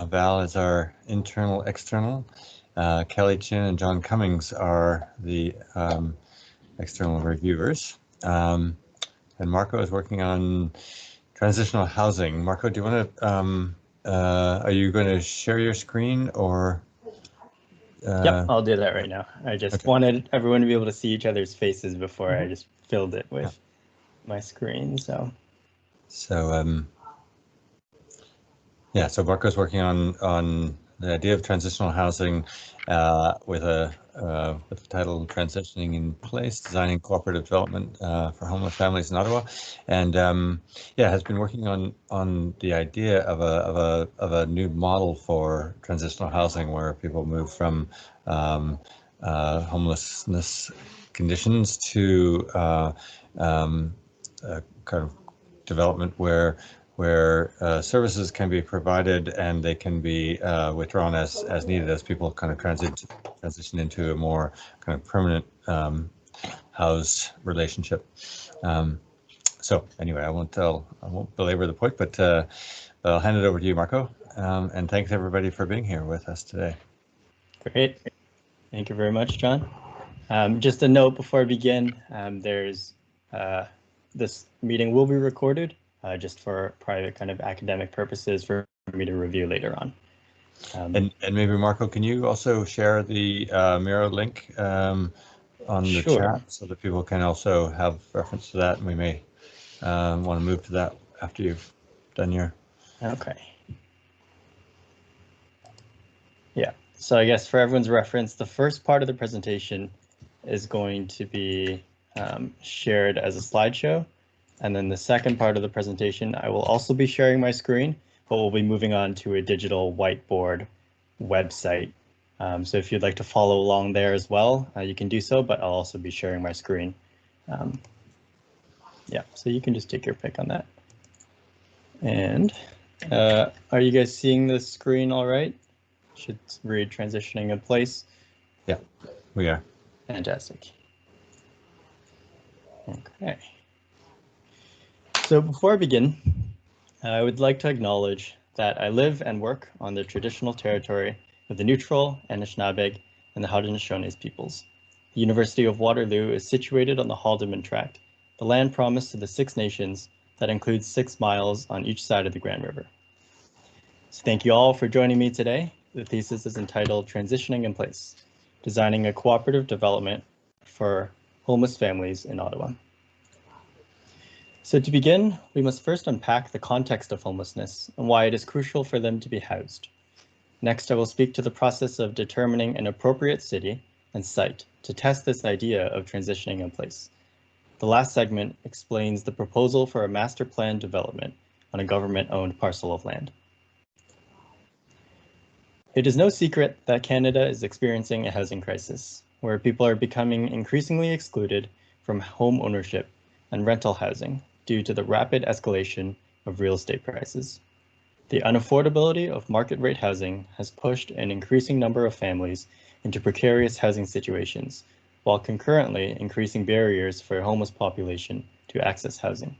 Val is our internal external. Kelly Chin and John Cummings are the external reviewers. And Marco is working on transitional housing. Marco, do you want to, are you going to share your screen or? Yep, I'll do that right now. I just wanted everyone to be able to see each other's faces before I just filled it with my screen. So yeah, so Marco's working on the idea of transitional housing with the title Transitioning in Place, Designing Cooperative Development for Homeless Families in Ottawa, and yeah, has been working on the idea of a new model for transitional housing where people move from homelessness conditions to kind of development where services can be provided and they can be withdrawn as needed as people kind of transition into a more kind of permanent house relationship. So anyway, I won't belabor the point, but I'll hand it over to you, Marco. And thanks everybody for being here with us today. Great. Thank you very much, John. Just a note before I begin, this meeting will be recorded just for private kind of academic purposes for me to review later on. And maybe Marco, can you also share the Miro link on the chat so that people can also have reference to that, and we may want to move to that after you've done your. Okay. Yeah, so I guess for everyone's reference, the first part of the presentation is going to be shared as a slideshow. And then the second part of the presentation, I will also be sharing my screen, but we'll be moving on to a digital whiteboard website. So if you'd like to follow along there as well, you can do so, but I'll also be sharing my screen. Yeah, so you can just take your pick on that. And are you guys seeing the screen all right? Should read Transitioning in Place. Yeah, we are. Fantastic. Okay. So before I begin, I would like to acknowledge that I live and work on the traditional territory of the Neutral, Anishinaabeg, and the Haudenosaunee peoples. The University of Waterloo is situated on the Haldimand Tract, the land promised to the Six Nations that includes 6 miles on each side of the Grand River. So thank you all for joining me today. The thesis is entitled Transitioning in Place, Designing a Cooperative Development for Homeless Families in Ottawa. So to begin, we must first unpack the context of homelessness and why it is crucial for them to be housed. Next, I will speak to the process of determining an appropriate city and site to test this idea of transitioning in place. The last segment explains the proposal for a master plan development on a government-owned parcel of land. It is no secret that Canada is experiencing a housing crisis, where people are becoming increasingly excluded from home ownership and rental housing due to the rapid escalation of real estate prices. The unaffordability of market rate housing has pushed an increasing number of families into precarious housing situations, while concurrently increasing barriers for a homeless population to access housing.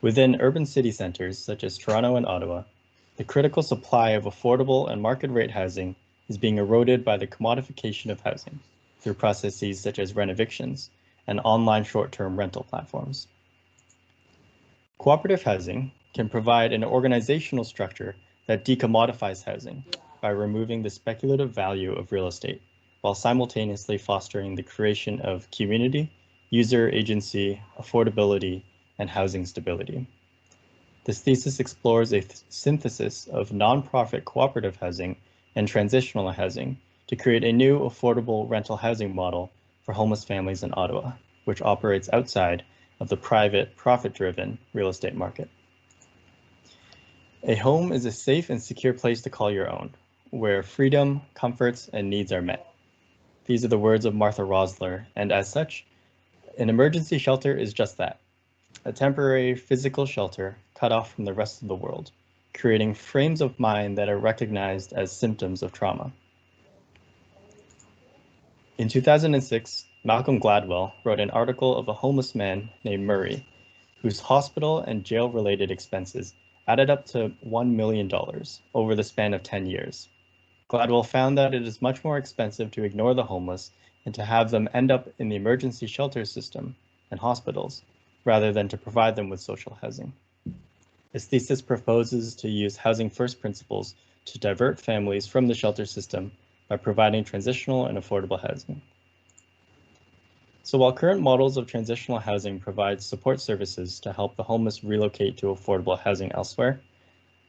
Within urban city centers such as Toronto and Ottawa, the critical supply of affordable and market rate housing is being eroded by the commodification of housing through processes such as renovictions and online short-term rental platforms. Cooperative housing can provide an organizational structure that decommodifies housing by removing the speculative value of real estate, while simultaneously fostering the creation of community, user agency, affordability, and housing stability. This thesis explores a synthesis of nonprofit cooperative housing and transitional housing to create a new affordable rental housing model for homeless families in Ottawa, which operates outside of the private, profit-driven real estate market. A home is a safe and secure place to call your own, where freedom, comforts, and needs are met. These are the words of Martha Rosler, and as such, an emergency shelter is just that, a temporary physical shelter cut off from the rest of the world, creating frames of mind that are recognized as symptoms of trauma. In 2006, Malcolm Gladwell wrote an article of a homeless man named Murray, whose hospital and jail-related expenses added up to $1 million over the span of 10 years. Gladwell found that it is much more expensive to ignore the homeless and to have them end up in the emergency shelter system and hospitals, rather than to provide them with social housing. His thesis proposes to use housing first principles to divert families from the shelter system by providing transitional and affordable housing. So while current models of transitional housing provide support services to help the homeless relocate to affordable housing elsewhere,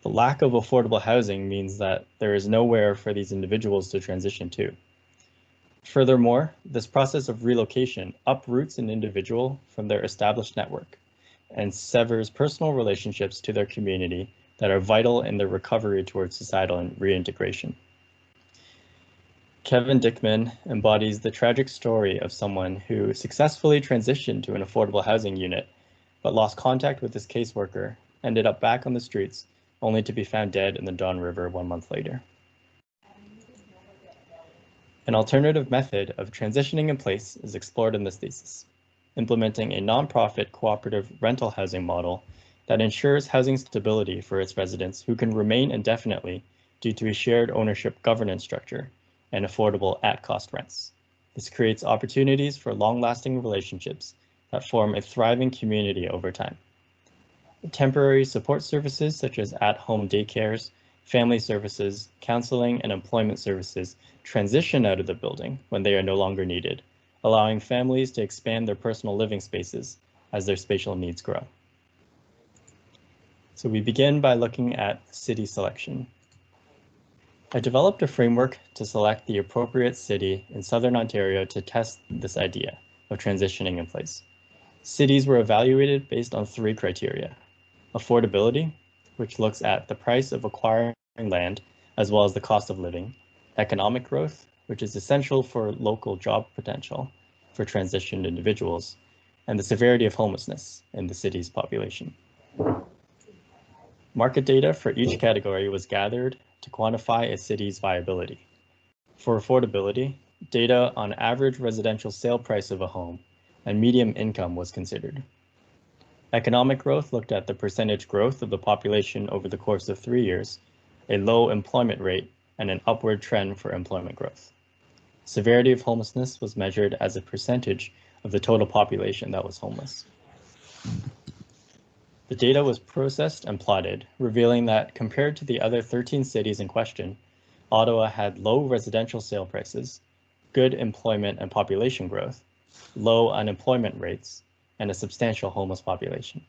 the lack of affordable housing means that there is nowhere for these individuals to transition to. Furthermore, this process of relocation uproots an individual from their established network and severs personal relationships to their community that are vital in their recovery towards societal reintegration. Kevin Dickman embodies the tragic story of someone who successfully transitioned to an affordable housing unit, but lost contact with his caseworker, ended up back on the streets, only to be found dead in the Don River 1 month later. An alternative method of transitioning in place is explored in this thesis, implementing a nonprofit cooperative rental housing model that ensures housing stability for its residents who can remain indefinitely due to a shared ownership governance structure and affordable at-cost rents. This creates opportunities for long-lasting relationships that form a thriving community over time. Temporary support services such as at-home daycares, family services, counseling, and employment services transition out of the building when they are no longer needed, allowing families to expand their personal living spaces as their spatial needs grow. So we begin by looking at city selection. I developed a framework to select the appropriate city in Southern Ontario to test this idea of transitioning in place. Cities were evaluated based on 3 criteria: affordability, which looks at the price of acquiring land as well as the cost of living; economic growth, which is essential for local job potential for transitioned individuals; and the severity of homelessness in the city's population. Market data for each category was gathered to quantify a city's viability. For affordability, data on average residential sale price of a home and median income was considered. Economic growth looked at the percentage growth of the population over the course of 3 years, a low employment rate, and an upward trend for employment growth. Severity of homelessness was measured as a percentage of the total population that was homeless. The data was processed and plotted, revealing that compared to the other 13 cities in question, Ottawa had low residential sale prices, good employment and population growth, low unemployment rates, and a substantial homeless population.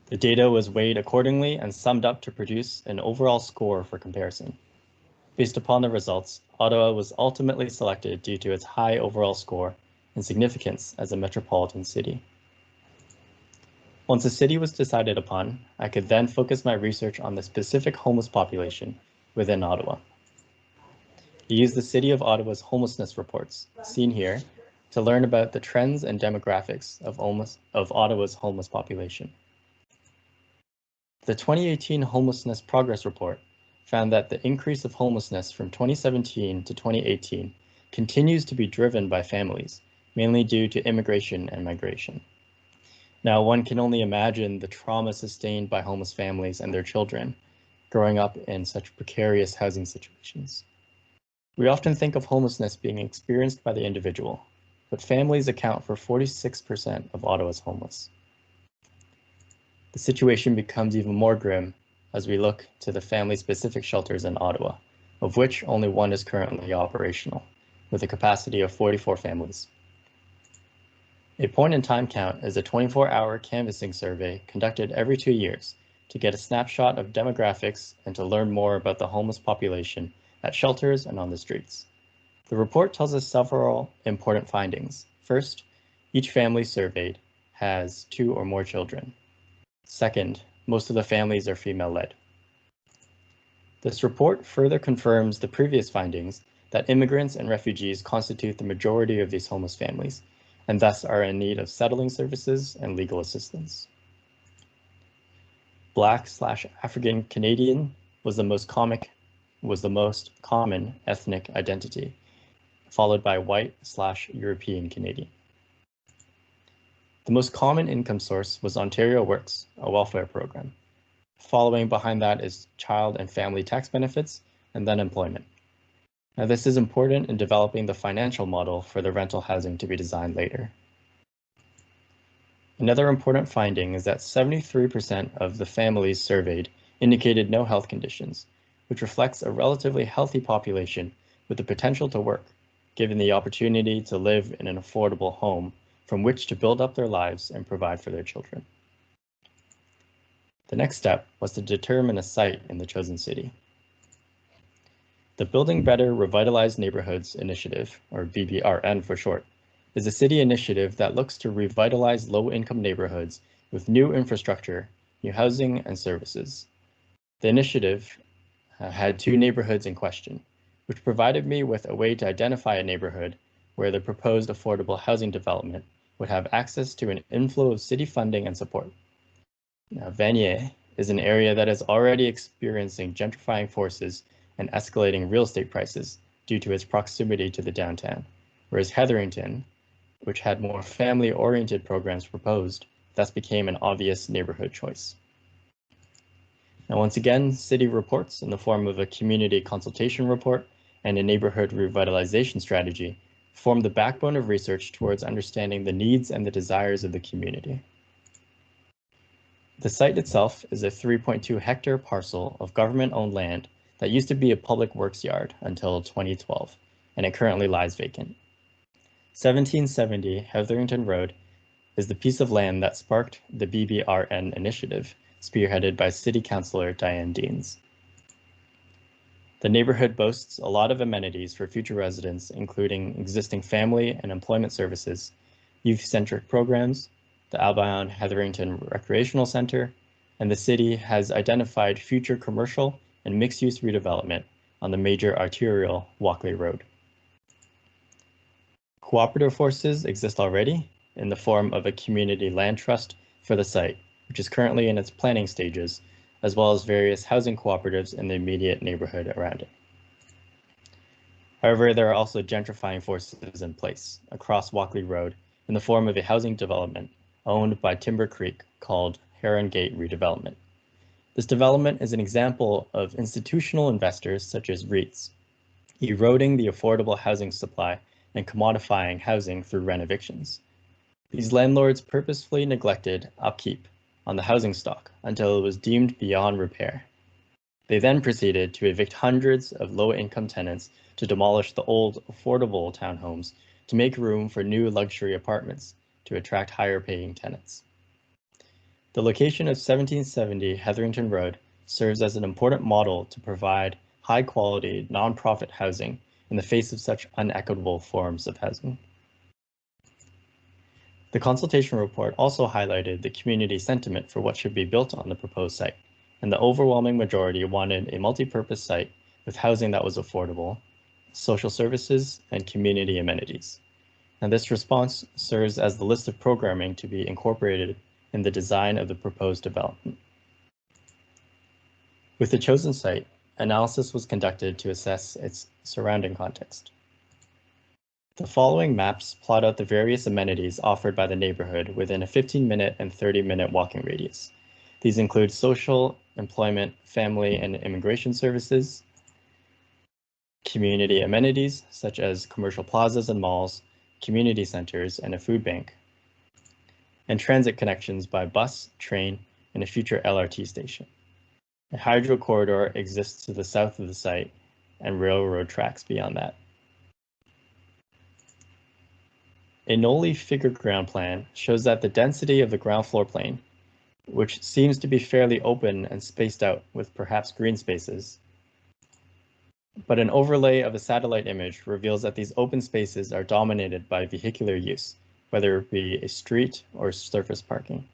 The data was weighed accordingly and summed up to produce an overall score for comparison. Based upon the results, Ottawa was ultimately selected due to its high overall score and significance as a metropolitan city. Once a city was decided upon, I could then focus my research on the specific homeless population within Ottawa. I used the City of Ottawa's homelessness reports, seen here, to learn about the trends and demographics of Ottawa's homeless population. The 2018 Homelessness Progress Report found that the increase of homelessness from 2017 to 2018 continues to be driven by families, mainly due to immigration and migration. Now, one can only imagine the trauma sustained by homeless families and their children growing up in such precarious housing situations. We often think of homelessness being experienced by the individual, but families account for 46% of Ottawa's homeless. The situation becomes even more grim as we look to the family-specific shelters in Ottawa, of which only one is currently operational, with a capacity of 44 families. A point-in-time count is a 24-hour canvassing survey conducted every 2 years to get a snapshot of demographics and to learn more about the homeless population at shelters and on the streets. The report tells us several important findings. First, each family surveyed has 2 or more children. Second, most of the families are female-led. This report further confirms the previous findings that immigrants and refugees constitute the majority of these homeless families, and thus are in need of settling services and legal assistance. Black/African Canadian was the most common ethnic identity, followed by white/European Canadian. The most common income source was Ontario Works, a welfare program. Following behind that is child and family tax benefits, and then employment. Now, this is important in developing the financial model for the rental housing to be designed later. Another important finding is that 73% of the families surveyed indicated no health conditions, which reflects a relatively healthy population with the potential to work, given the opportunity to live in an affordable home from which to build up their lives and provide for their children. The next step was to determine a site in the chosen city. The Building Better Revitalized Neighborhoods Initiative, or BBRN for short, is a city initiative that looks to revitalize low-income neighborhoods with new infrastructure, new housing, and services. The initiative had 2 neighborhoods in question, which provided me with a way to identify a neighborhood where the proposed affordable housing development would have access to an inflow of city funding and support. Now, Vanier is an area that is already experiencing gentrifying forces and escalating real estate prices due to its proximity to the downtown, whereas Hetherington, which had more family-oriented programs proposed, thus became an obvious neighborhood choice. Now, once again, city reports in the form of a community consultation report and a neighborhood revitalization strategy form the backbone of research towards understanding the needs and the desires of the community. The site itself is a 3.2 hectare parcel of government-owned land that used to be a public works yard until 2012, and it currently lies vacant. 1770 Hetherington Road is the piece of land that sparked the BBRN initiative, spearheaded by City Councillor Diane Deans. The neighborhood boasts a lot of amenities for future residents, including existing family and employment services, youth-centric programs, the Albion Hetherington Recreational Center, and the city has identified future commercial and mixed-use redevelopment on the major arterial Walkley Road. Cooperative forces exist already in the form of a community land trust for the site, which is currently in its planning stages, as well as various housing cooperatives in the immediate neighborhood around it. However, there are also gentrifying forces in place across Walkley Road in the form of a housing development owned by Timber Creek called Heron Gate Redevelopment. This development is an example of institutional investors such as REITs, eroding the affordable housing supply and commodifying housing through renovictions. These landlords purposefully neglected upkeep on the housing stock until it was deemed beyond repair. They then proceeded to evict hundreds of low-income tenants to demolish the old, affordable townhomes to make room for new luxury apartments to attract higher-paying tenants. The location of 1770 Hetherington Road serves as an important model to provide high-quality, non-profit housing in the face of such unequitable forms of housing. The consultation report also highlighted the community sentiment for what should be built on the proposed site, and the overwhelming majority wanted a multi-purpose site with housing that was affordable, social services, and community amenities. And this response serves as the list of programming to be incorporated in the design of the proposed development. With the chosen site, analysis was conducted to assess its surrounding context. The following maps plot out the various amenities offered by the neighborhood within a 15-minute and 30-minute walking radius. These include social, employment, family, and immigration services, community amenities such as commercial plazas and malls, community centers, and a food bank, and transit connections by bus, train, and a future LRT station. A hydro corridor exists to the south of the site, and railroad tracks beyond that. A Nolly figure ground plan shows that the density of the ground floor plane, which seems to be fairly open and spaced out with perhaps green spaces, but an overlay of a satellite image reveals that these open spaces are dominated by vehicular use, whether it be a street or surface parking.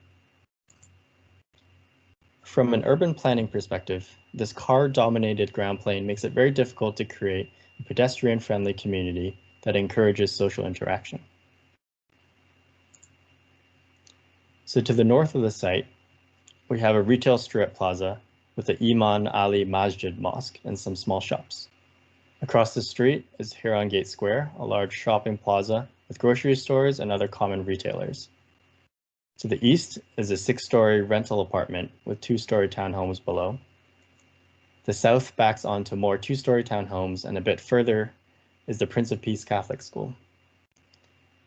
From an urban planning perspective, this car-dominated ground plane makes it very difficult to create a pedestrian-friendly community that encourages social interaction. So to the north of the site, we have a retail strip plaza with the Iman Ali Masjid Mosque and some small shops. Across the street is Heron Gate Square, a large shopping plaza with grocery stores and other common retailers. To the east is a 6-story rental apartment with 2-story townhomes below. The south backs onto more 2-story townhomes, and a bit further is the Prince of Peace Catholic School.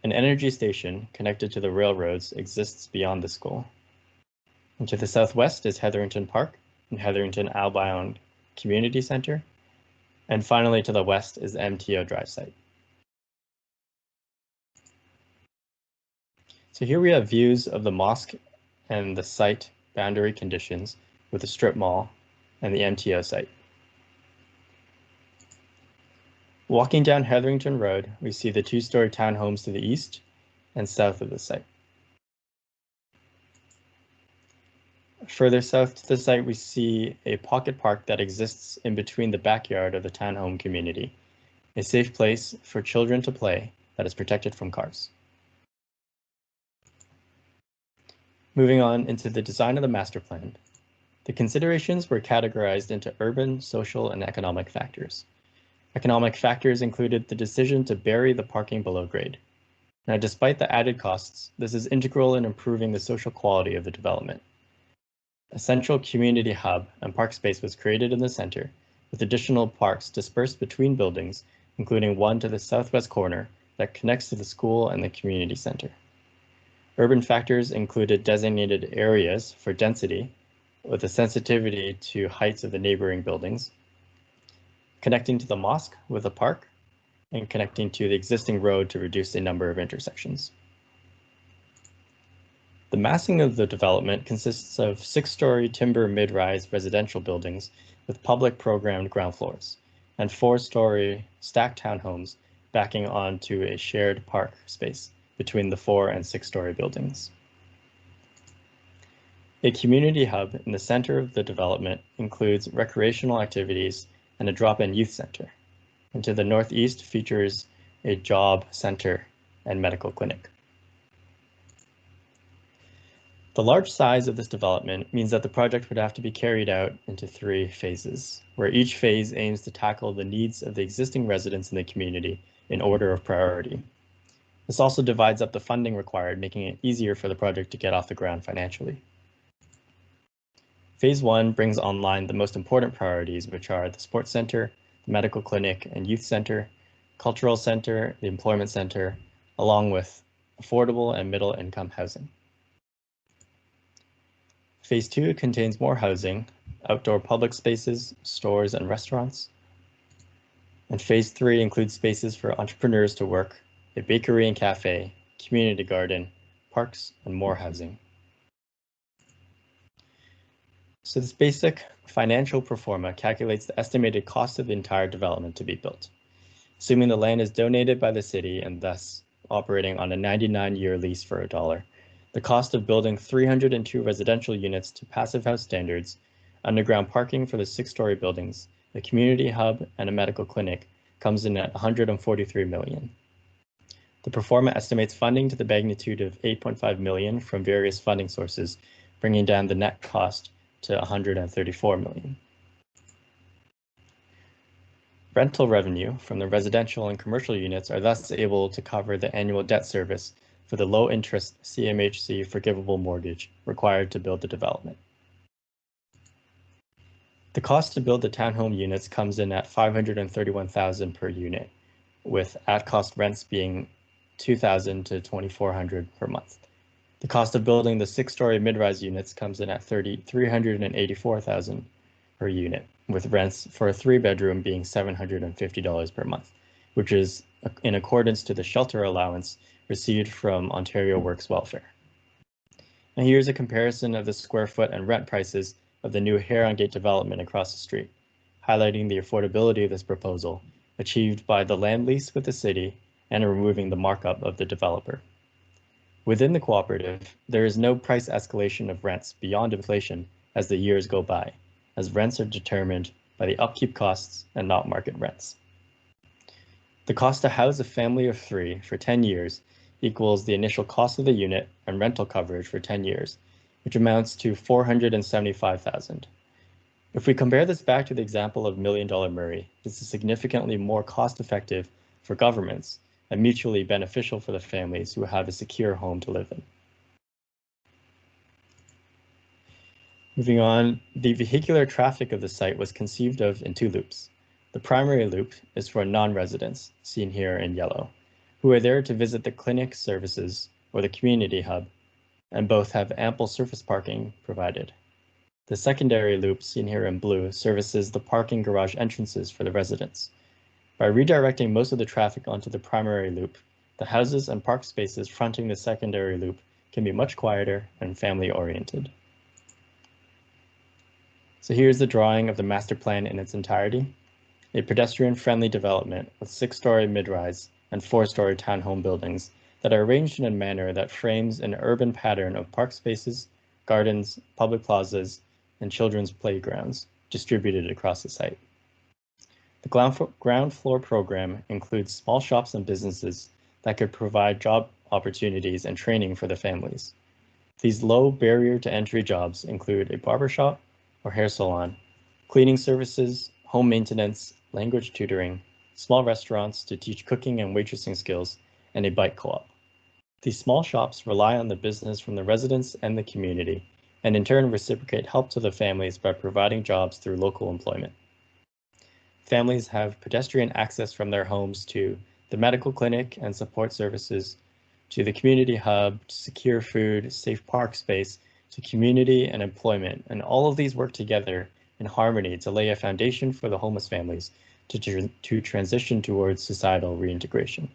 An energy station connected to the railroads exists beyond the school. And to the southwest is Hetherington Park and Hetherington Albion Community Center. And finally, to the west is the MTO Drive site. So here we have views of the mosque and the site boundary conditions with the strip mall and the MTO site. Walking down Hetherington Road, we see the 2-story townhomes to the east and south of the site. Further south to the site, we see a pocket park that exists in between the backyard of the townhome community, a safe place for children to play that is protected from cars. Moving on into the design of the master plan, the considerations were categorized into urban, social, and economic factors. Economic factors included the decision to bury the parking below grade. Now, despite the added costs, this is integral in improving the social quality of the development. A central community hub and park space was created in the center, with additional parks dispersed between buildings, including one to the southwest corner that connects to the school and the community center. Urban factors included designated areas for density, with a sensitivity to heights of the neighboring buildings, connecting to the mosque with a park, and connecting to the existing road to reduce the number of intersections. The massing of the development consists of 6-story timber mid-rise residential buildings with public programmed ground floors, and 4-story stacked townhomes backing onto a shared park space between the 4- and 6-story buildings. A community hub in the center of the development includes recreational activities and a drop-in youth center, and to the northeast features a job center and medical clinic. The large size of this development means that the project would have to be carried out into 3 phases, where each phase aims to tackle the needs of the existing residents in the community in order of priority. This also divides up the funding required, making it easier for the project to get off the ground financially. Phase 1 brings online the most important priorities, which are the sports center, the medical clinic and youth center, cultural center, the employment center, along with affordable and middle income housing. Phase 2 contains more housing, outdoor public spaces, stores and restaurants. And Phase 3 includes spaces for entrepreneurs to work, a bakery and cafe, community garden, parks, and more housing. So this basic financial pro forma calculates the estimated cost of the entire development to be built. Assuming the land is donated by the city and thus operating on a 99-year lease for $1, the cost of building 302 residential units to passive house standards, underground parking for the 6-story buildings, a community hub, and a medical clinic comes in at $143 million. The pro forma estimates funding to the magnitude of $8.5 million from various funding sources, bringing down the net cost to $134 million. Rental revenue from the residential and commercial units are thus able to cover the annual debt service for the low-interest CMHC forgivable mortgage required to build the development. The cost to build the townhome units comes in at $531,000 per unit, with at-cost rents being $2,000 to $2,400 per month. The cost of building the 6-story mid-rise units comes in at $384,000 per unit, with rents for a 3-bedroom being $750 per month, which is in accordance to the shelter allowance received from Ontario Works Welfare. And here's a comparison of the square foot and rent prices of the new Heron-Gate development across the street, highlighting the affordability of this proposal, achieved by the land lease with the city and removing the markup of the developer. Within the cooperative, there is no price escalation of rents beyond inflation as the years go by, as rents are determined by the upkeep costs and not market rents. The cost to house a family of 3 for 10 years equals the initial cost of the unit and rental coverage for 10 years, which amounts to $475,000. If we compare this back to the example of $1 Million Murray, this is significantly more cost-effective for governments and mutually beneficial for the families who have a secure home to live in. Moving on, the vehicular traffic of the site was conceived of in two loops. The primary loop is for non-residents, seen here in yellow, who are there to visit the clinic services or the community hub, and both have ample surface parking provided. The secondary loop, seen here in blue, services the parking garage entrances for the residents. By redirecting most of the traffic onto the primary loop, the houses and park spaces fronting the secondary loop can be much quieter and family-oriented. So here's the drawing of the master plan in its entirety. A pedestrian-friendly development with 6-story mid-rise and 4-story townhome buildings that are arranged in a manner that frames an urban pattern of park spaces, gardens, public plazas, and children's playgrounds distributed across the site. The ground floor program includes small shops and businesses that could provide job opportunities and training for the families. These low barrier to entry jobs include a barbershop or hair salon, cleaning services, home maintenance, language tutoring, small restaurants to teach cooking and waitressing skills, and a bike co-op. These small shops rely on the business from the residents and the community, and in turn reciprocate help to the families by providing jobs through local employment. Families have pedestrian access from their homes to the medical clinic and support services, to the community hub, to secure food, safe park space, to community and employment, and all of these work together in harmony to lay a foundation for the homeless families to transition towards societal reintegration.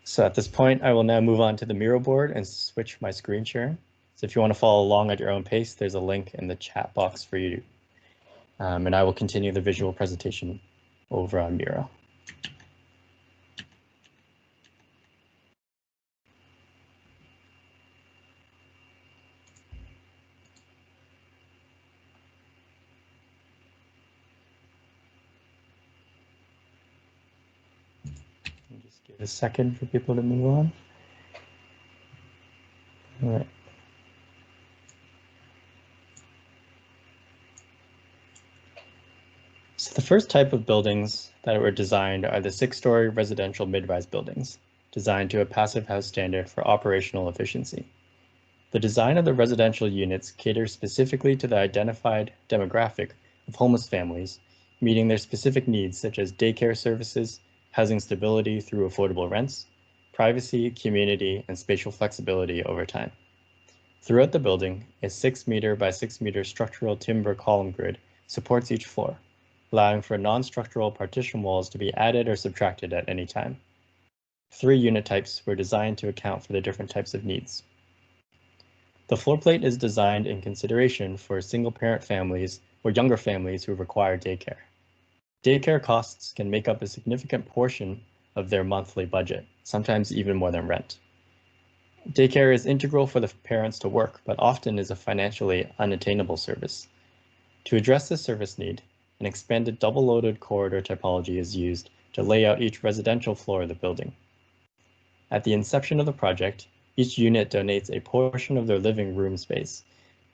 So at this point, I will now move on to the Miro board and switch my screen share. So if you want to follow along at your own pace, there's a link in the chat box for you. And I will continue the visual presentation over on Miro. Just give a second for people to move on. All right. So the first type of buildings that were designed are the 6-story residential mid-rise buildings, designed to a passive house standard for operational efficiency. The design of the residential units caters specifically to the identified demographic of homeless families, meeting their specific needs such as daycare services, housing stability through affordable rents, privacy, community, and spatial flexibility over time. Throughout the building, a 6-meter by 6-meter structural timber column grid supports each floor, allowing for non-structural partition walls to be added or subtracted at any time. 3 unit types were designed to account for the different types of needs. The floor plate is designed in consideration for single-parent families or younger families who require daycare. Daycare costs can make up a significant portion of their monthly budget, sometimes even more than rent. Daycare is integral for the parents to work, but often is a financially unattainable service. To address this service need, an expanded double-loaded corridor typology is used to lay out each residential floor of the building. At the inception of the project, each unit donates a portion of their living room space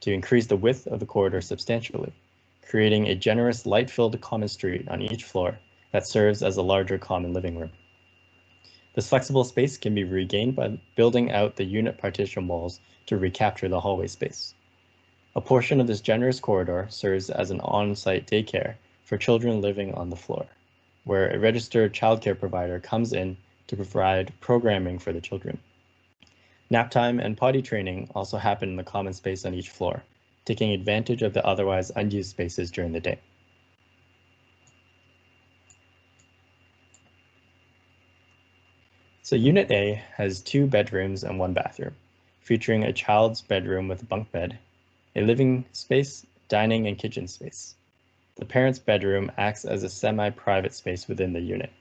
to increase the width of the corridor substantially, creating a generous light-filled common street on each floor that serves as a larger common living room. This flexible space can be regained by building out the unit partition walls to recapture the hallway space. A portion of this generous corridor serves as an on-site daycare for children living on the floor, where a registered childcare provider comes in to provide programming for the children. Nap time and potty training also happen in the common space on each floor, taking advantage of the otherwise unused spaces during the day. So Unit A has 2 bedrooms and 1 bathroom, featuring a child's bedroom with a bunk bed, a living space, dining, and kitchen space. The parent's bedroom acts as a semi-private space within the unit.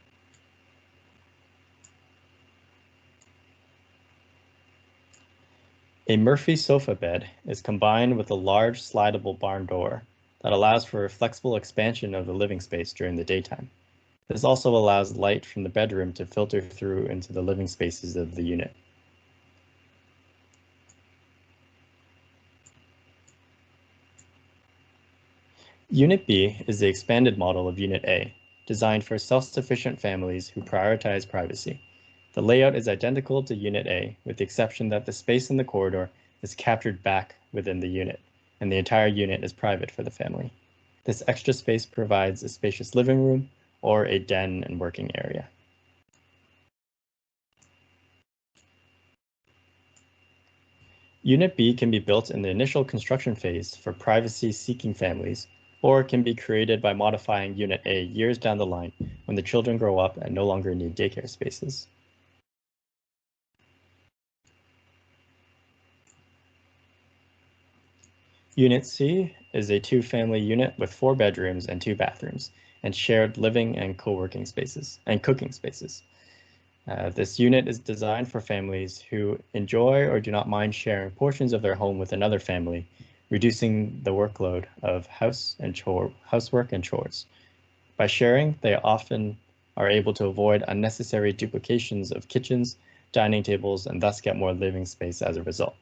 A Murphy sofa bed is combined with a large slidable barn door that allows for a flexible expansion of the living space during the daytime. This also allows light from the bedroom to filter through into the living spaces of the unit. Unit B is the expanded model of Unit A, designed for self-sufficient families who prioritize privacy. The layout is identical to Unit A, with the exception that the space in the corridor is captured back within the unit, and the entire unit is private for the family. This extra space provides a spacious living room or a den and working area. Unit B can be built in the initial construction phase for privacy-seeking families, or can be created by modifying Unit A years down the line when the children grow up and no longer need daycare spaces. Unit C is a two-family unit with 4 bedrooms and 2 bathrooms, and shared living and co-working spaces and cooking spaces. This unit is designed for families who enjoy or do not mind sharing portions of their home with another family, reducing the workload of housework and chores. By sharing, they often are able to avoid unnecessary duplications of kitchens, dining tables, and thus get more living space as a result.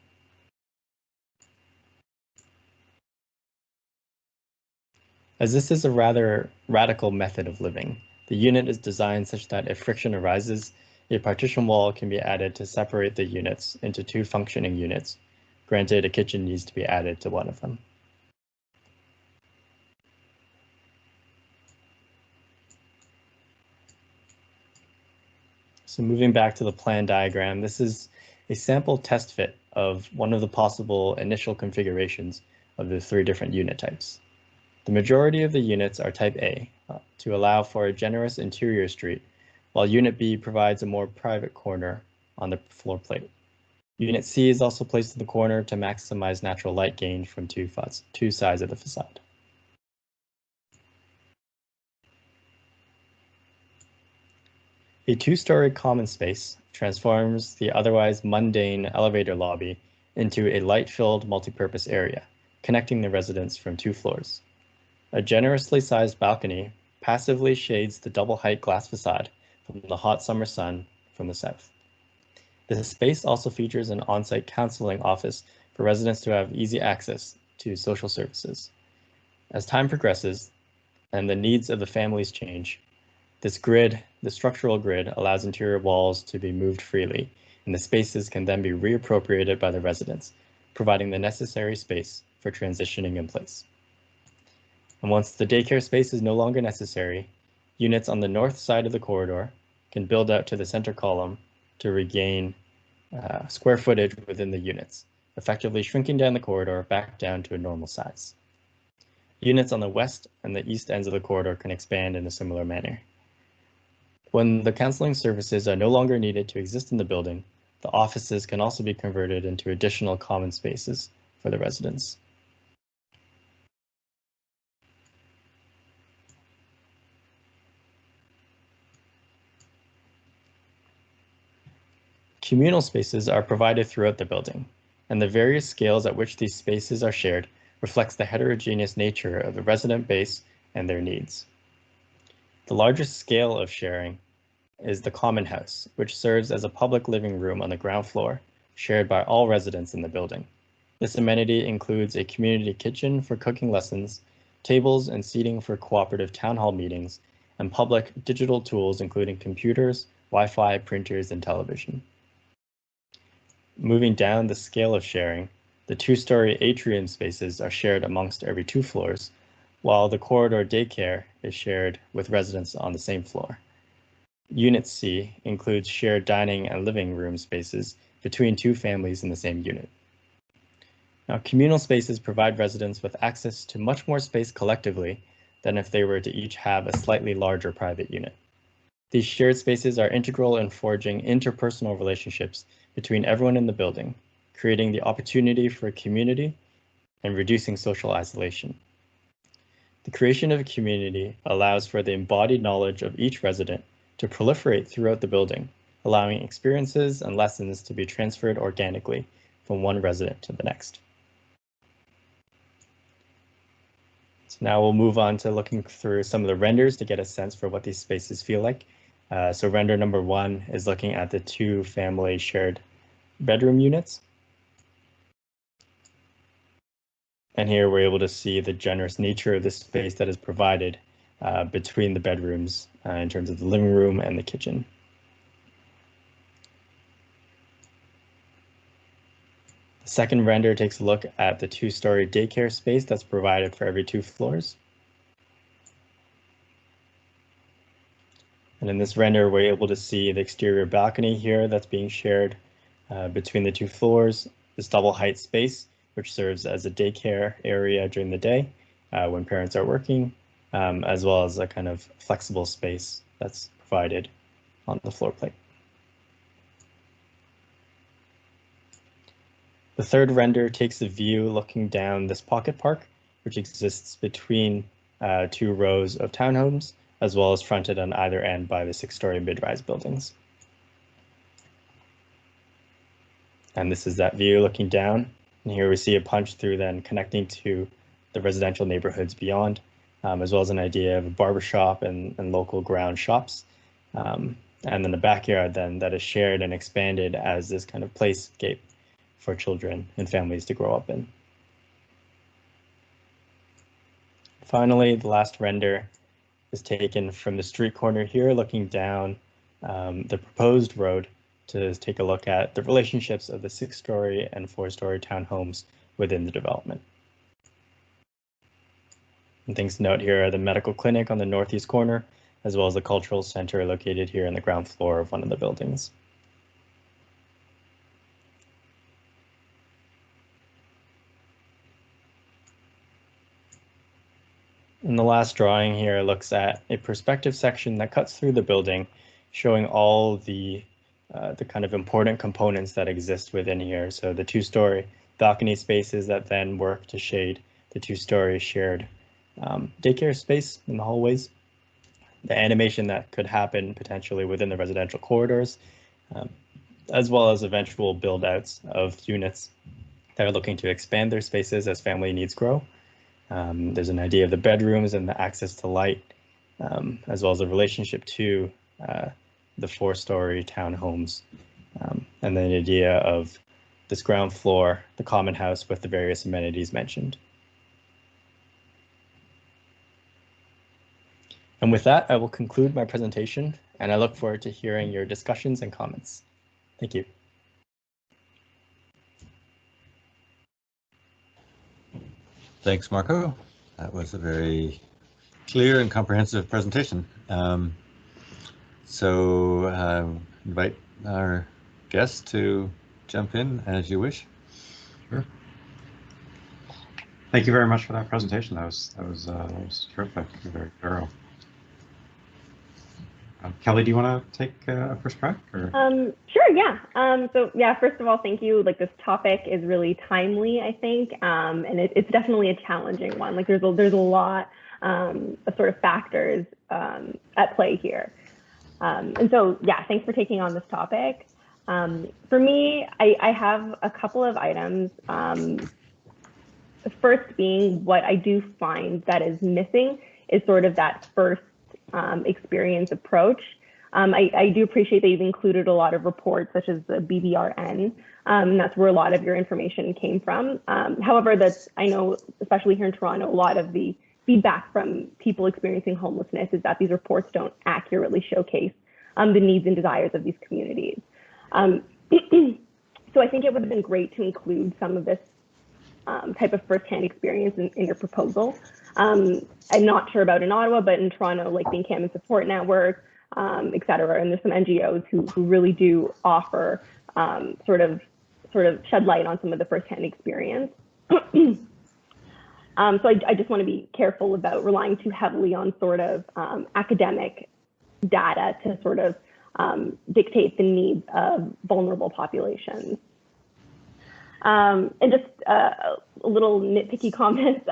As this is a rather radical method of living, the unit is designed such that if friction arises, a partition wall can be added to separate the units into 2 functioning units. Granted, a kitchen needs to be added to one of them. So moving back to the plan diagram, this is a sample test fit of one of the possible initial configurations of the 3 different unit types. The majority of the units are type A to allow for a generous interior street, while Unit B provides a more private corner on the floor plate. Unit C is also placed in the corner to maximize natural light gain from two sides of the facade. A 2-story common space transforms the otherwise mundane elevator lobby into a light-filled multipurpose area, connecting the residents from 2 floors. A generously sized balcony passively shades the double-height glass facade from the hot summer sun from the south. The space also features an on-site counseling office for residents to have easy access to social services. As time progresses and the needs of the families change, the structural grid allows interior walls to be moved freely, and the spaces can then be reappropriated by the residents, providing the necessary space for transitioning in place. And once the daycare space is no longer necessary, units on the north side of the corridor can build out to the center column to regain square footage within the units, effectively shrinking down the corridor back down to a normal size. Units on the west and the east ends of the corridor can expand in a similar manner. When the counseling services are no longer needed to exist in the building, the offices can also be converted into additional common spaces for the residents. Communal spaces are provided throughout the building, and the various scales at which these spaces are shared reflects the heterogeneous nature of the resident base and their needs. The largest scale of sharing is the common house, which serves as a public living room on the ground floor, shared by all residents in the building. This amenity includes a community kitchen for cooking lessons, tables and seating for cooperative town hall meetings, and public digital tools including computers, Wi-Fi, printers, and television. Moving down the scale of sharing, the 2-story atrium spaces are shared amongst every 2 floors, while the corridor daycare is shared with residents on the same floor. Unit C includes shared dining and living room spaces between 2 families in the same unit. Now, communal spaces provide residents with access to much more space collectively than if they were to each have a slightly larger private unit. These shared spaces are integral in forging interpersonal relationships between everyone in the building, creating the opportunity for community and reducing social isolation. The creation of a community allows for the embodied knowledge of each resident to proliferate throughout the building, allowing experiences and lessons to be transferred organically from one resident to the next. So now we'll move on to looking through some of the renders to get a sense for what these spaces feel like. So render number 1 is looking at the 2 family shared bedroom units. And here we're able to see the generous nature of the space that is provided between the bedrooms in terms of the living room and the kitchen. The second render takes a look at the 2-story daycare space that's provided for every 2 floors. And in this render, we're able to see the exterior balcony here that's being shared between the 2 floors, this double height space, which serves as a daycare area during the day when parents are working, as well as a kind of flexible space that's provided on the floor plate. The third render takes a view looking down this pocket park, which exists between 2 rows of townhomes, as well as fronted on either end by the 6-story mid-rise buildings. And this is that view looking down. And here we see a punch through then connecting to the residential neighborhoods beyond, as well as an idea of a barbershop and local ground shops. And then the backyard then that is shared and expanded as this kind of playscape for children and families to grow up in. Finally, the last render is taken from the street corner here, looking down the proposed road to take a look at the relationships of the 6-story and 4-story townhomes within the development. And things to note here are the medical clinic on the northeast corner, as well as the cultural center located here on the ground floor of one of the buildings. And the last drawing here looks at a perspective section that cuts through the building, showing all the kind of important components that exist within here. So the 2-story balcony spaces that then work to shade the 2-story shared daycare space in the hallways, the animation that could happen potentially within the residential corridors, as well as eventual build outs of units that are looking to expand their spaces as family needs grow. There's an idea of the bedrooms and the access to light, as well as the relationship to the 4-story townhomes, and then an idea of this ground floor, the common house with the various amenities mentioned. And with that, I will conclude my presentation, and I look forward to hearing your discussions and comments. Thank you. Thanks, Marco. That was a very clear and comprehensive presentation. Invite our guests to jump in as you wish. Sure. Thank you very much for that presentation. That was terrific, very thorough. Kelly, do you want to take a first crack? Or? Sure, yeah. So yeah, first of all, thank you. Like, this topic is really timely, I think, and it's definitely a challenging one. Like, there's a lot of sort of factors at play here. And so yeah, thanks for taking on this topic. For me, I have a couple of items. First being, what I do find that is missing is sort of that first experience approach. I do appreciate that you've included a lot of reports such as the BBRN, and that's where a lot of your information came from. However, I know, especially here in Toronto, a lot of the feedback from people experiencing homelessness is that these reports don't accurately showcase the needs and desires of these communities. So I think it would have been great to include some of this type of firsthand experience in your proposal. I'm not sure about in Ottawa, but in Toronto, like the Encampment Support Network, et cetera, and there's some NGOs who really do offer sort of shed light on some of the firsthand experience. So I just want to be careful about relying too heavily on sort of academic data to sort of dictate the needs of vulnerable populations. And just a little nitpicky comments.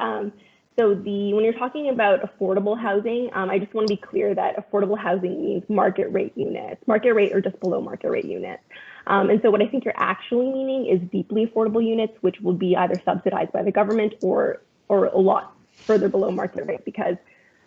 So when you're talking about affordable housing, I just want to be clear that affordable housing means market rate units, market rate or just below market rate units. And so what I think you're actually meaning is deeply affordable units, which will be either subsidized by the government or a lot further below market rate, because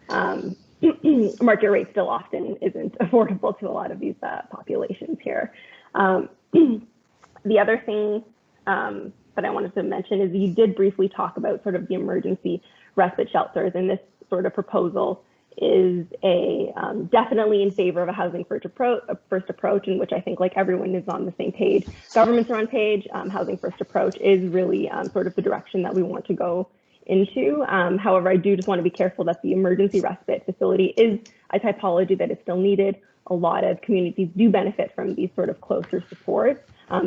market rate still often isn't affordable to a lot of these populations here. The other thing that I wanted to mention is you did briefly talk about sort of the emergency respite shelters, and this sort of proposal is a definitely in favor of a housing first approach, in which I think like everyone is on the same page. Governments are on page. Housing first approach is really sort of the direction that we want to go into. However, I do just want to be careful that the emergency respite facility is a typology that is still needed. A lot of communities do benefit from these sort of closer supports,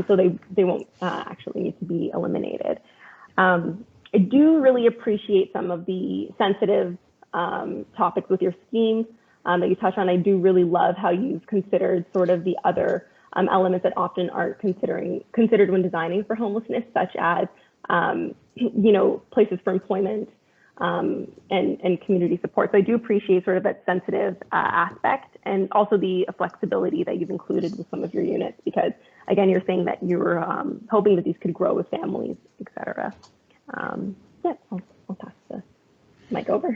so they won't actually need to be eliminated. I do really appreciate some of the sensitive topics with your scheme that you touch on. I do really love how you've considered sort of the other elements that often aren't considered when designing for homelessness, such as you know, places for employment and community support. So I do appreciate sort of that sensitive aspect, and also the flexibility that you've included with some of your units, because again, you're saying that you're hoping that these could grow with families, et cetera. Yeah, I'll pass the mic over.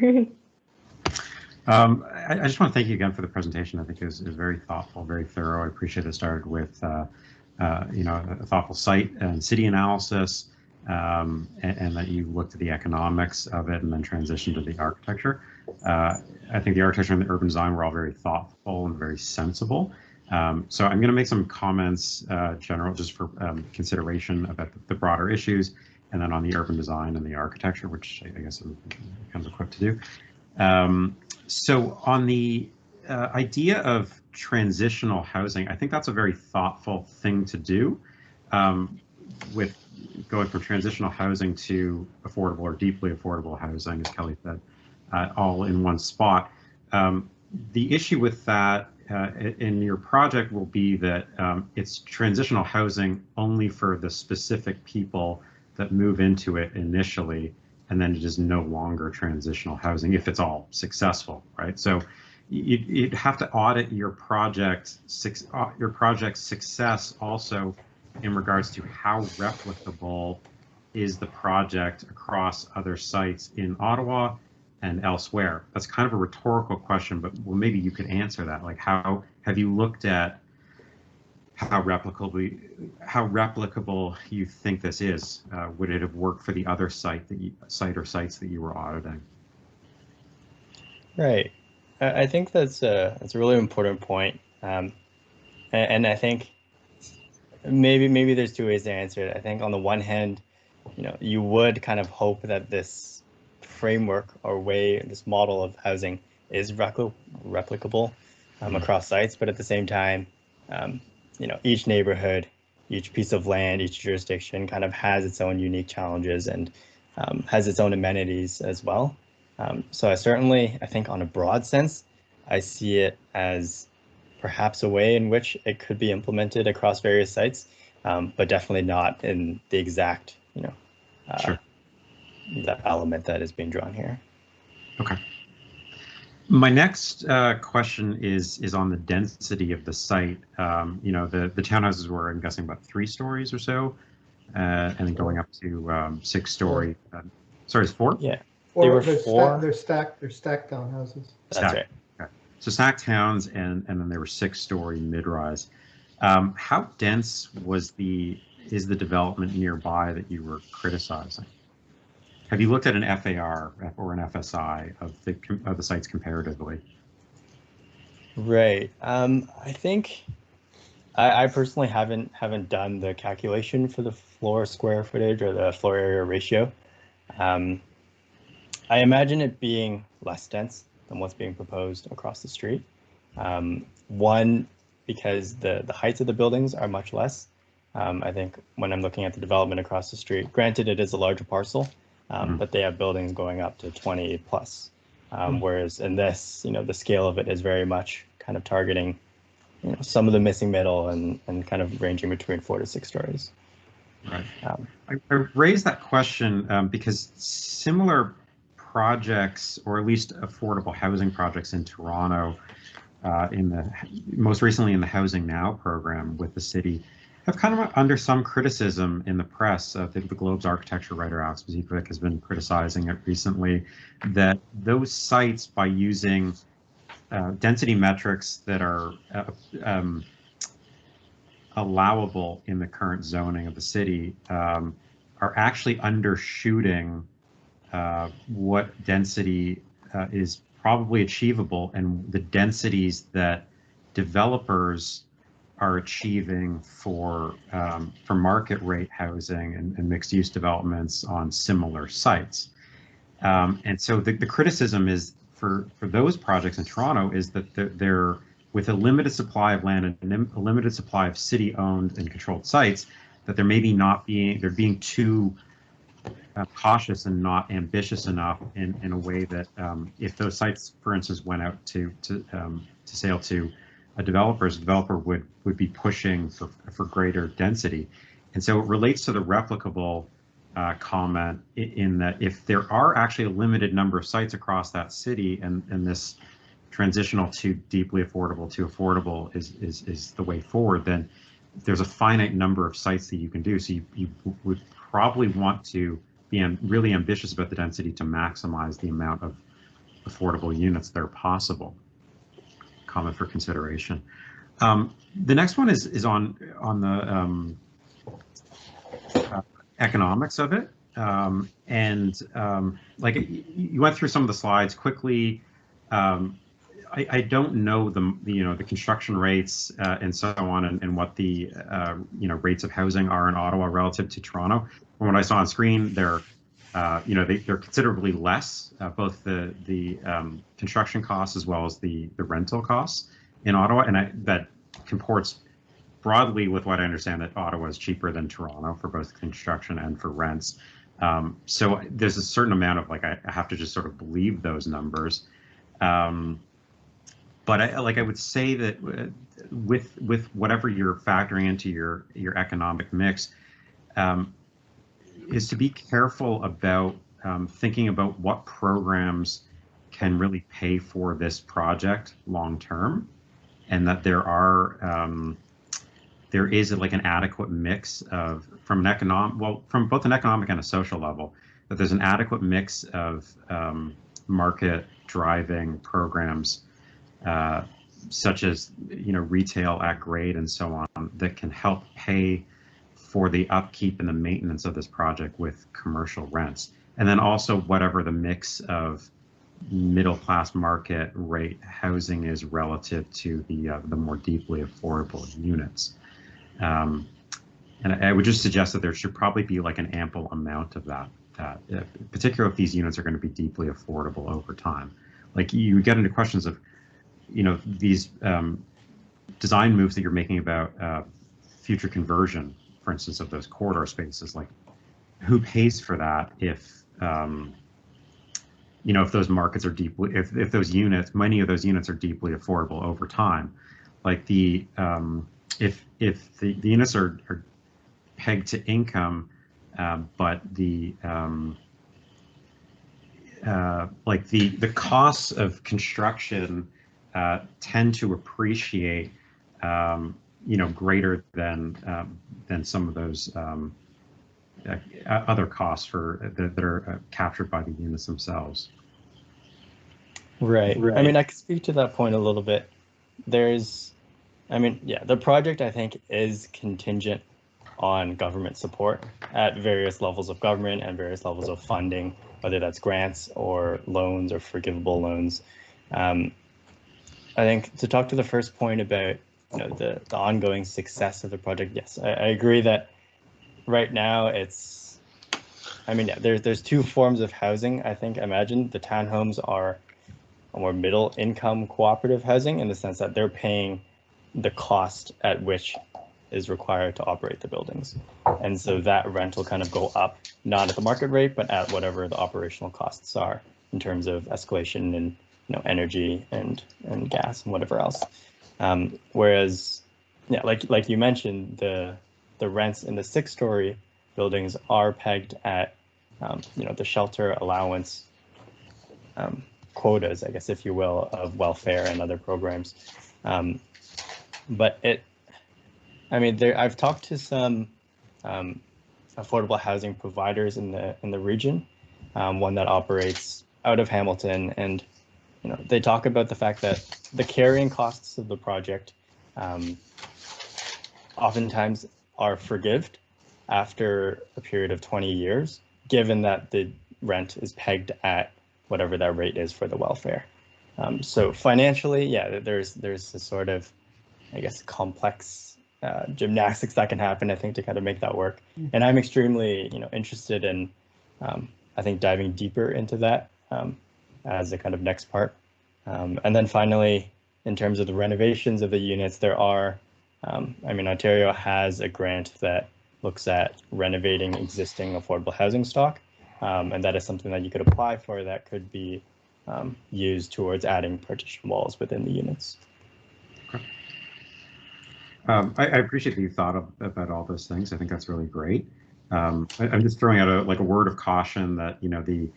I just want to thank you again for the presentation. I think it was very thoughtful, very thorough. I appreciate it started with you know, a thoughtful site and city analysis, and that you looked at the economics of it and then transitioned to the architecture. I think the architecture and the urban design were all very thoughtful and very sensible. So I'm going to make some comments, general, just for consideration about the broader issues, and then on the urban design and the architecture, which I guess I'm kind of equipped to do. So on the idea of transitional housing, I think that's a very thoughtful thing to do, with going from transitional housing to affordable or deeply affordable housing, as Kelly said, all in one spot. The issue with that in your project will be that it's transitional housing only for the specific people that move into it initially, and then it is no longer transitional housing if it's all successful, right? So you'd have to audit your project's success also in regards to how replicable is the project across other sites in Ottawa and elsewhere. That's kind of a rhetorical question, but well, maybe you could answer that. Like, how have you looked at how replicable you think this is? Would it have worked for the other site or sites that you were auditing? Right. I think that's a really important point. And I think maybe there's two ways to answer it. I think on the one hand, you know, you would kind of hope that this framework or way, this model of housing is replicable across sites, but at the same time, you know, each neighborhood, each piece of land, each jurisdiction kind of has its own unique challenges and has its own amenities as well. So I think on a broad sense, I see it as perhaps a way in which it could be implemented across various sites, but definitely not in the exact, you know, sure, the element that is being drawn here. Okay. My next question is on the density of the site. You know, the townhouses were, I'm guessing, about 3 stories or so, and then going up to 6-story. Sorry, it's 4? Yeah, Or they were they're 4. They're stacked townhouses. That's right. Okay. So stacked towns, and then there were 6-story mid-rise. How dense is the development nearby that you were criticizing? Have you looked at an FAR or an FSI of the sites comparatively? Right. I think I personally haven't done the calculation for the floor square footage or the floor area ratio. I imagine it being less dense than what's being proposed across the street. One, because the heights of the buildings are much less. I think when I'm looking at the development across the street, granted it is a larger parcel, but they have buildings going up to 20 plus. Whereas in this, you know, the scale of it is very much kind of targeting, you know, some of the missing middle and kind of ranging between 4 to 6 stories. Right. I raised that question because similar projects, or at least affordable housing projects in Toronto, most recently in the Housing Now program with the city, have kind of under some criticism in the press. The Globe's architecture writer Alex Bezipovic has been criticizing it recently, that those sites, by using density metrics that are allowable in the current zoning of the city, are actually undershooting what density is probably achievable, and the densities that developers are achieving for market rate housing and mixed use developments on similar sites. And so the criticism is for those projects in Toronto is that they're with a limited supply of land and a limited supply of city-owned and controlled sites, that they're maybe they're being too cautious and not ambitious enough in a way that if those sites, for instance, went out to sale to a developer would be pushing for greater density. And so it relates to the replicable comment in that if there are actually a limited number of sites across that city, and this transitional to deeply affordable to affordable is the way forward, then there's a finite number of sites that you can do. So you would probably want to be really ambitious about the density to maximize the amount of affordable units that are possible. Comment for consideration. The next one is on the economics of it, like you went through some of the slides quickly. I don't know the construction rates and so on, and what the rates of housing are in Ottawa relative to Toronto. From what I saw on screen, they're considerably less, both the construction costs as well as the rental costs in Ottawa, and that comports broadly with what I understand, that Ottawa is cheaper than Toronto for both construction and for rents. So there's a certain amount of I have to just sort of believe those numbers. But I would say that with whatever you're factoring into your economic mix, is to be careful about thinking about what programs can really pay for this project long term, and that there is an adequate mix of from both an economic and a social level, that there's an adequate mix of market driving programs such as retail at grade and so on, that can help pay for the upkeep and the maintenance of this project with commercial rents. And then also whatever the mix of middle class market rate housing is relative to the more deeply affordable units. And I would just suggest that there should probably be an ample amount of that, particularly if these units are going to be deeply affordable over time. You get into questions of these design moves that you're making about future conversion, for instance, of those corridor spaces. Who pays for that if if those markets are deeply, if those units, many of those units are deeply affordable over time? If the units are pegged to income, but the costs of construction tend to appreciate greater than some of those other costs that are captured by the units themselves. Right. I mean, I could speak to that point a little bit. The project, I think, is contingent on government support at various levels of government and various levels of funding, whether that's grants or loans or forgivable loans. I think to talk to the first point about the ongoing success of the project, yes, I agree that right now there's two forms of housing. I imagine the townhomes are a more middle income cooperative housing, in the sense that they're paying the cost at which is required to operate the buildings. And so that rent will kind of go up, not at the market rate, but at whatever the operational costs are in terms of escalation and energy and gas and whatever else. Whereas, like you mentioned, the rents in the 6-story buildings are pegged at the shelter allowance quotas, I guess, if you will, of welfare and other programs. But I've talked to some affordable housing providers in the region, one that operates out of Hamilton, and they talk about the fact that the carrying costs of the project oftentimes are forgived after a period of 20 years, given that the rent is pegged at whatever that rate is for the welfare. So financially, yeah, there's a sort of, I guess, complex gymnastics that can happen, I think, to kind of make that work. And I'm extremely, interested in, I think, diving deeper into that as the kind of next part. And then finally, in terms of the renovations of the units, there are, Ontario has a grant that looks at renovating existing affordable housing stock. And that is something that you could apply for that could be used towards adding partition walls within the units. Okay. I appreciate that you thought about all those things. I think that's really great. I'm just throwing out a word of caution that the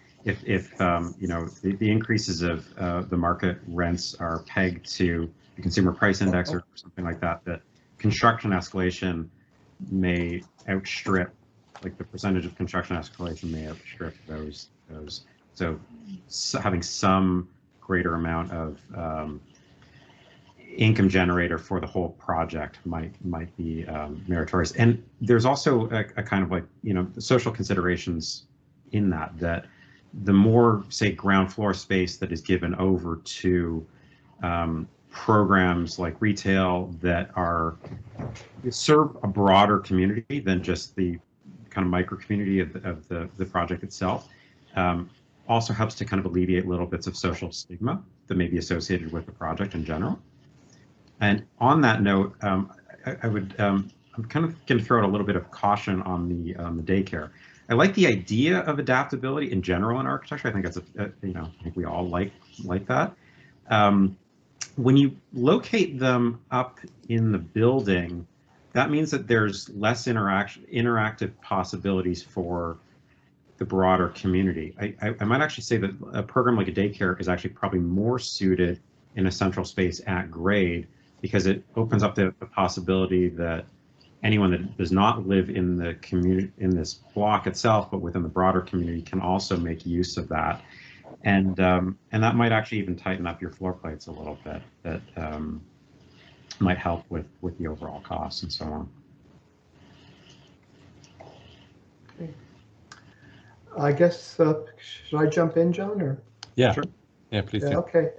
increases of the market rents are pegged to the consumer price index or something like that, that construction escalation may outstrip, like the percentage of construction escalation may outstrip those. So having some greater amount of income generator for the whole project might be meritorious. And there's also a kind of the social considerations in that the more, say, ground floor space that is given over to programs like retail that serve a broader community than just the kind of micro community of the project itself, also helps to kind of alleviate little bits of social stigma that may be associated with the project in general. And on that note, I'm kind of going to throw out a little bit of caution on the daycare. I like the idea of adaptability in general in architecture. I think that's I think we all like that. When you locate them up in the building, that means that there's less interactive possibilities for the broader community. I might actually say that a program like a daycare is actually probably more suited in a central space at grade, because it opens up the possibility that anyone that does not live in the community, in this block itself, but within the broader community, can also make use of that. And that might actually even tighten up your floor plates a little bit. That might help with the overall costs and so on. Okay. I guess, should I jump in, John, or? Yeah, sure. Yeah, please Yeah, do. okay.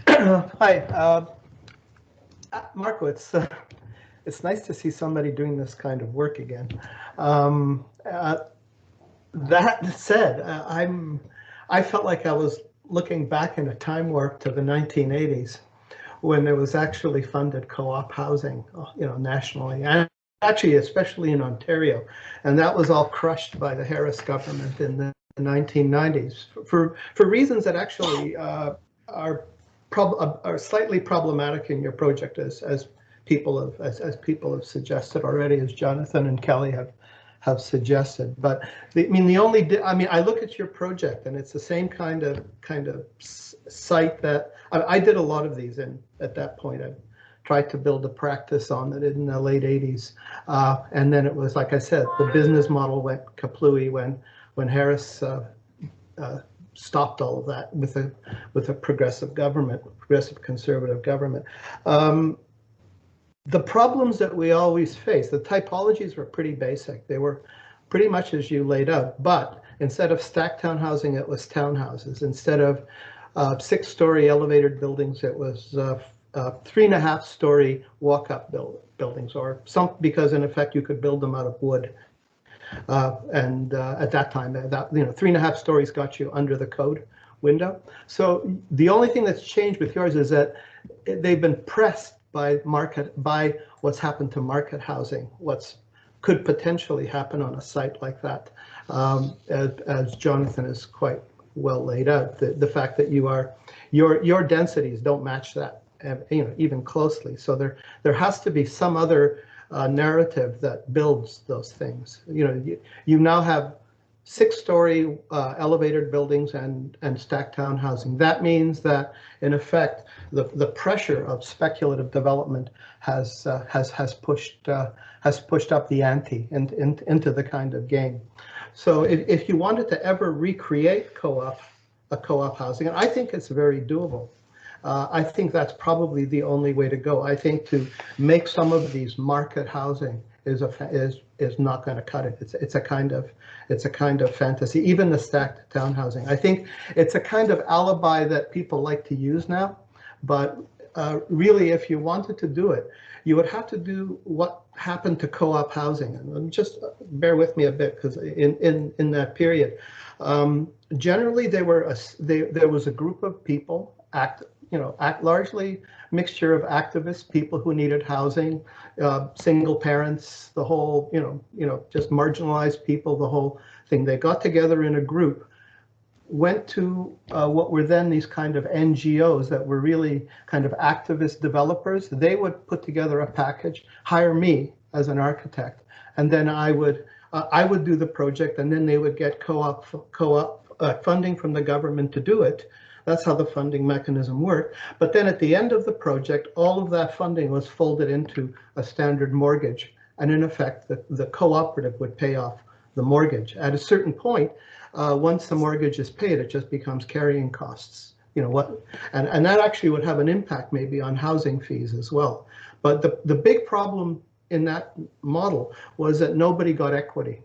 Hi, Marco, it's nice to see somebody doing this kind of work again. That said, I felt like I was looking back in a time warp to the 1980s, when there was actually funded co-op housing, nationally, and actually especially in Ontario, and that was all crushed by the Harris government in the 1990s for reasons that actually are slightly problematic in your project, as people have suggested already, as Jonathan and Kelly have suggested. But I look at your project, and it's the same kind of site that I did a lot of these in. At that point, I tried to build a practice on it in the late 80s, and then it was, like I said, the business model went kaplooey when Harris stopped all of that with a progressive conservative government. The problems that we always face, the typologies were pretty basic. They were pretty much as you laid out, but instead of stacked townhousing, it was townhouses. Instead of 6-story elevated buildings, it was 3.5-story walk-up buildings, because in effect you could build them out of wood. At that time, 3.5 stories got you under the code window. So the only thing that's changed with yours is that they've been pressed by what's happened to market housing, what's could potentially happen on a site like that, as Jonathan has quite well laid out. The fact that your densities don't match that, even closely. So there has to be some other narrative that builds those things. You now have 6-story elevated buildings and stacked town housing. That means that, in effect, the pressure of speculative development has pushed up the ante into the kind of game. So if you wanted to ever recreate a co-op housing, and I think it's very doable. I think that's probably the only way to go. I think to make some of these market housing is not going to cut it. It's a kind of fantasy. Even the stacked town housing, I think it's a kind of alibi that people like to use now. But really, if you wanted to do it, you would have to do what happened to co-op housing. And just bear with me a bit, because in that period, generally there was a group of people largely mixture of activists, people who needed housing, single parents, the whole, just marginalized people, the whole thing. They got together in a group, went to what were then these kind of NGOs that were really kind of activist developers. They would put together a package, hire me as an architect, and then I would do the project, and then they would get co-op funding from the government to do it. That's how the funding mechanism worked. But then at the end of the project, all of that funding was folded into a standard mortgage. And in effect, the cooperative would pay off the mortgage. At a certain point, once the mortgage is paid, it just becomes carrying costs. And that actually would have an impact maybe on housing fees as well. But the big problem in that model was that nobody got equity.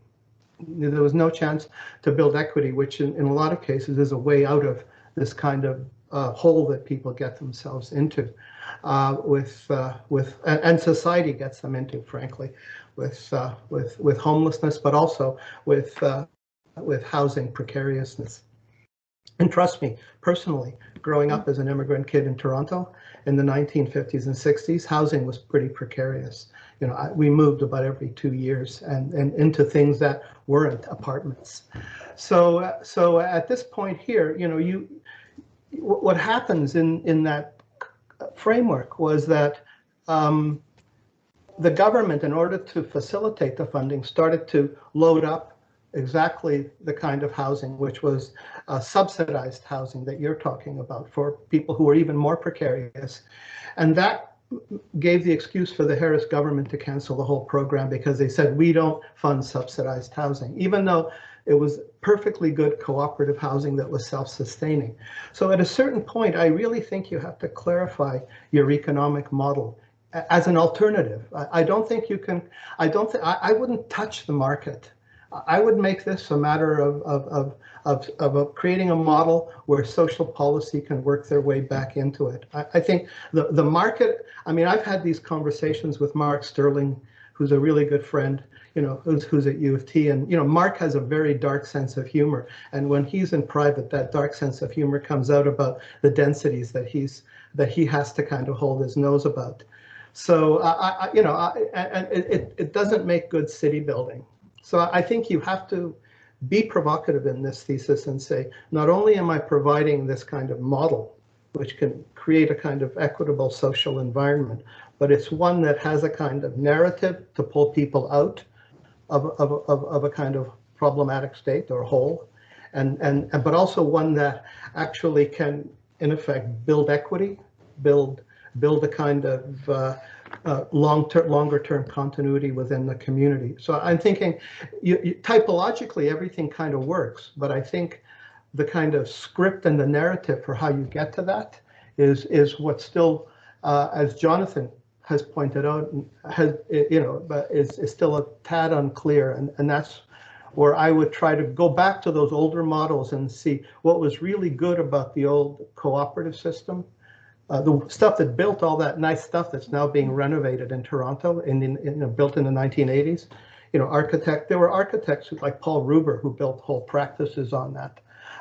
There was no chance to build equity, which in a lot of cases is a way out of this kind of hole that people get themselves into, and society gets them into, frankly, with homelessness, but also with housing precariousness. And trust me, personally, growing up as an immigrant kid in Toronto in the 1950s and 60s, housing was pretty precarious. We moved about every 2 years and into things that weren't apartments. So at this point here, what happens in that framework was that the government, in order to facilitate the funding, started to load up exactly the kind of housing, which was subsidized housing that you're talking about for people who are even more precarious. And that gave the excuse for the Harris government to cancel the whole program, because they said, we don't fund subsidized housing, even though it was perfectly good cooperative housing that was self-sustaining. So at a certain point, I really think you have to clarify your economic model as an alternative. I don't think you can, I wouldn't touch the market. I would make this a matter of creating a model where social policy can work their way back into it. I think the market, I've had these conversations with Mark Sterling, who's a really good friend, who's at U of T, and Mark has a very dark sense of humor, and when he's in private, that dark sense of humor comes out about the densities that he has to kind of hold his nose about. So it doesn't make good city building. So I think you have to be provocative in this thesis and say, not only am I providing this kind of model, which can create a kind of equitable social environment, but it's one that has a kind of narrative to pull people out of a kind of problematic state or hole, but also one that actually can, in effect, build equity, build a kind of longer term continuity within the community. So I'm thinking, typologically, everything kind of works, but I think the kind of script and the narrative for how you get to that is what still, as Jonathan has pointed out, is still a tad unclear, and that's where I would try to go back to those older models and see what was really good about the old cooperative system. The stuff that built all that nice stuff that's now being renovated in Toronto, built in the 1980s. There were architects like Paul Ruber who built whole practices on that.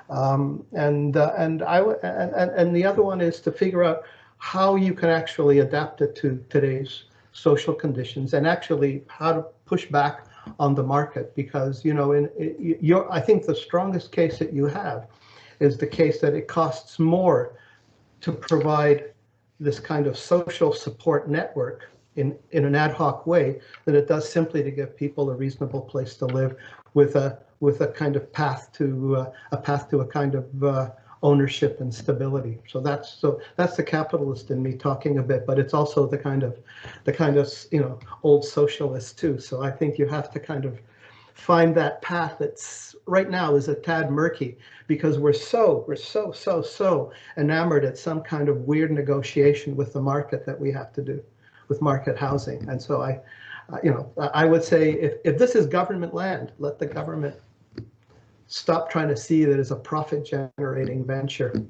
And the other one is to figure out how you can actually adapt it to today's social conditions, and actually how to push back on the market, because I think the strongest case that you have is the case that it costs more to provide this kind of social support network in an ad hoc way than it does simply to give people a reasonable place to live with a kind of path to a kind of ownership and stability. So that's the capitalist in me talking a bit, but it's also the kind of old socialist too. So I think you have to kind of find that path that's right now is a tad murky, because we're so enamored at some kind of weird negotiation with the market that we have to do with market housing. And so I would say if this is government land, let the government stop trying to see that as a profit-generating venture.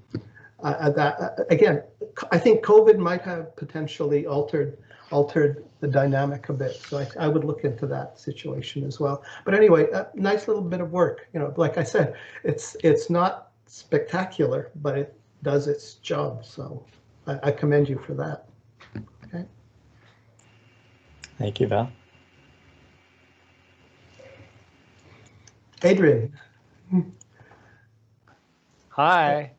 Again, I think COVID might have potentially altered the dynamic a bit. So I would look into that situation as well. But anyway, nice little bit of work. Like I said, it's not spectacular, but it does its job. So I commend you for that. Okay. Thank you, Val. Adrian. Hi.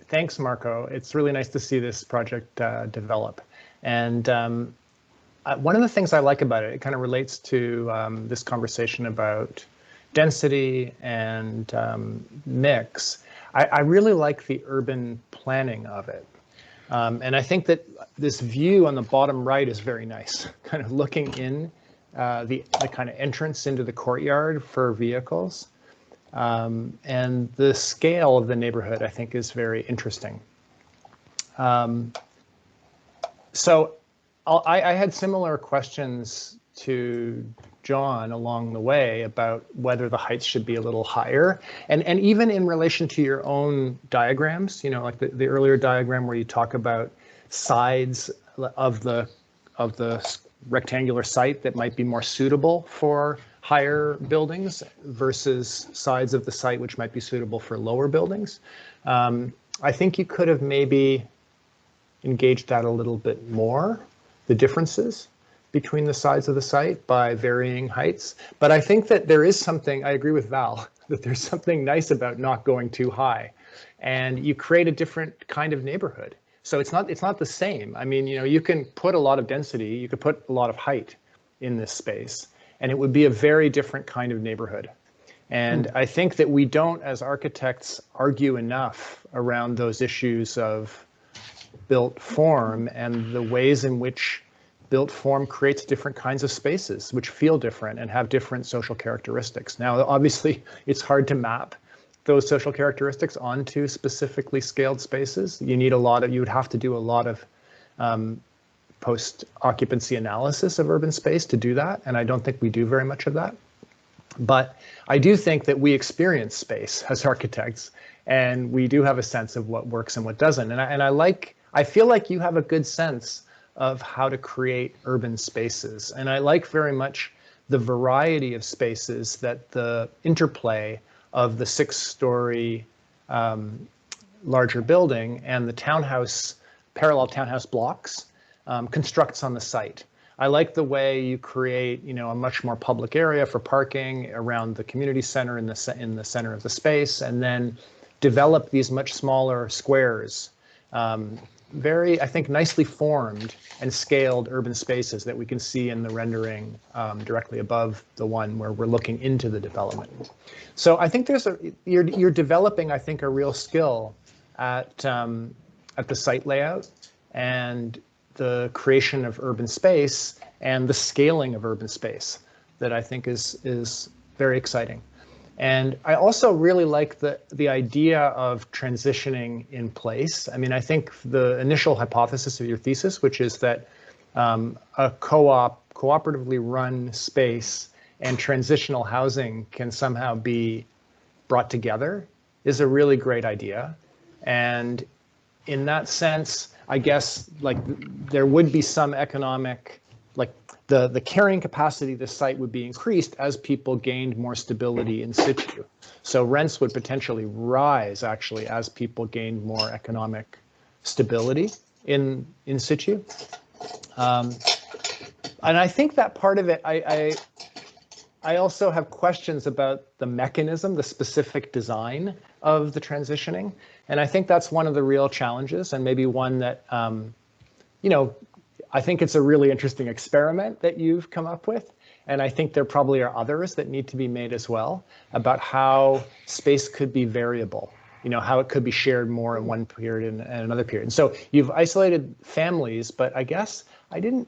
Thanks, Marco. It's really nice to see this project develop. And one of the things I like about it, it kind of relates to this conversation about density and mix. I really like the urban planning of it. And I think that this view on the bottom right is very nice, kind of looking in the kind of entrance into the courtyard for vehicles. And the scale of the neighborhood, I think, is very interesting. So I had similar questions to John along the way about whether the heights should be a little higher. And even in relation to your own diagrams, like the earlier diagram where you talk about sides of the rectangular site that might be more suitable for higher buildings versus sides of the site which might be suitable for lower buildings. I think you could have maybe engaged that a little bit more, the differences between the sides of the site by varying heights. But I think that there is something, I agree with Val, that there's something nice about not going too high. And you create a different kind of neighborhood. So it's not the same. I mean, you can put a lot of density, you could put a lot of height in this space, and it would be a very different kind of neighborhood. And I think that we don't, as architects, argue enough around those issues of built form and the ways in which built form creates different kinds of spaces which feel different and have different social characteristics. Now, obviously, it's hard to map those social characteristics onto specifically scaled spaces. You would have to do a lot of post-occupancy analysis of urban space to do that, and I don't think we do very much of that. But I do think that we experience space as architects, and we do have a sense of what works and what doesn't. And I feel like you have a good sense of how to create urban spaces, and I like very much the variety of spaces that the interplay of the 6-story larger building and the parallel townhouse blocks constructs on the site. I like the way you create, a much more public area for parking around the community center in the center of the space, and then develop these much smaller squares, very, I think, nicely formed and scaled urban spaces that we can see in the rendering directly above the one where we're looking into the development. So I think you're developing, I think, a real skill at the site layout and the creation of urban space and the scaling of urban space that I think is very exciting. And I also really like the idea of transitioning in place. I mean, I think the initial hypothesis of your thesis, which is that a cooperatively run space and transitional housing can somehow be brought together, is a really great idea. And in that sense, I guess there would be some economic, the carrying capacity of the site would be increased as people gained more stability in situ. So rents would potentially rise actually as people gained more economic stability in situ. And I think that part of it, I also have questions about the mechanism, the specific design of the transitioning. And I think that's one of the real challenges, and maybe one that, I think it's a really interesting experiment that you've come up with. And I think there probably are others that need to be made as well about how space could be variable, how it could be shared more in one period and another period. And so you've isolated families, but I guess I didn't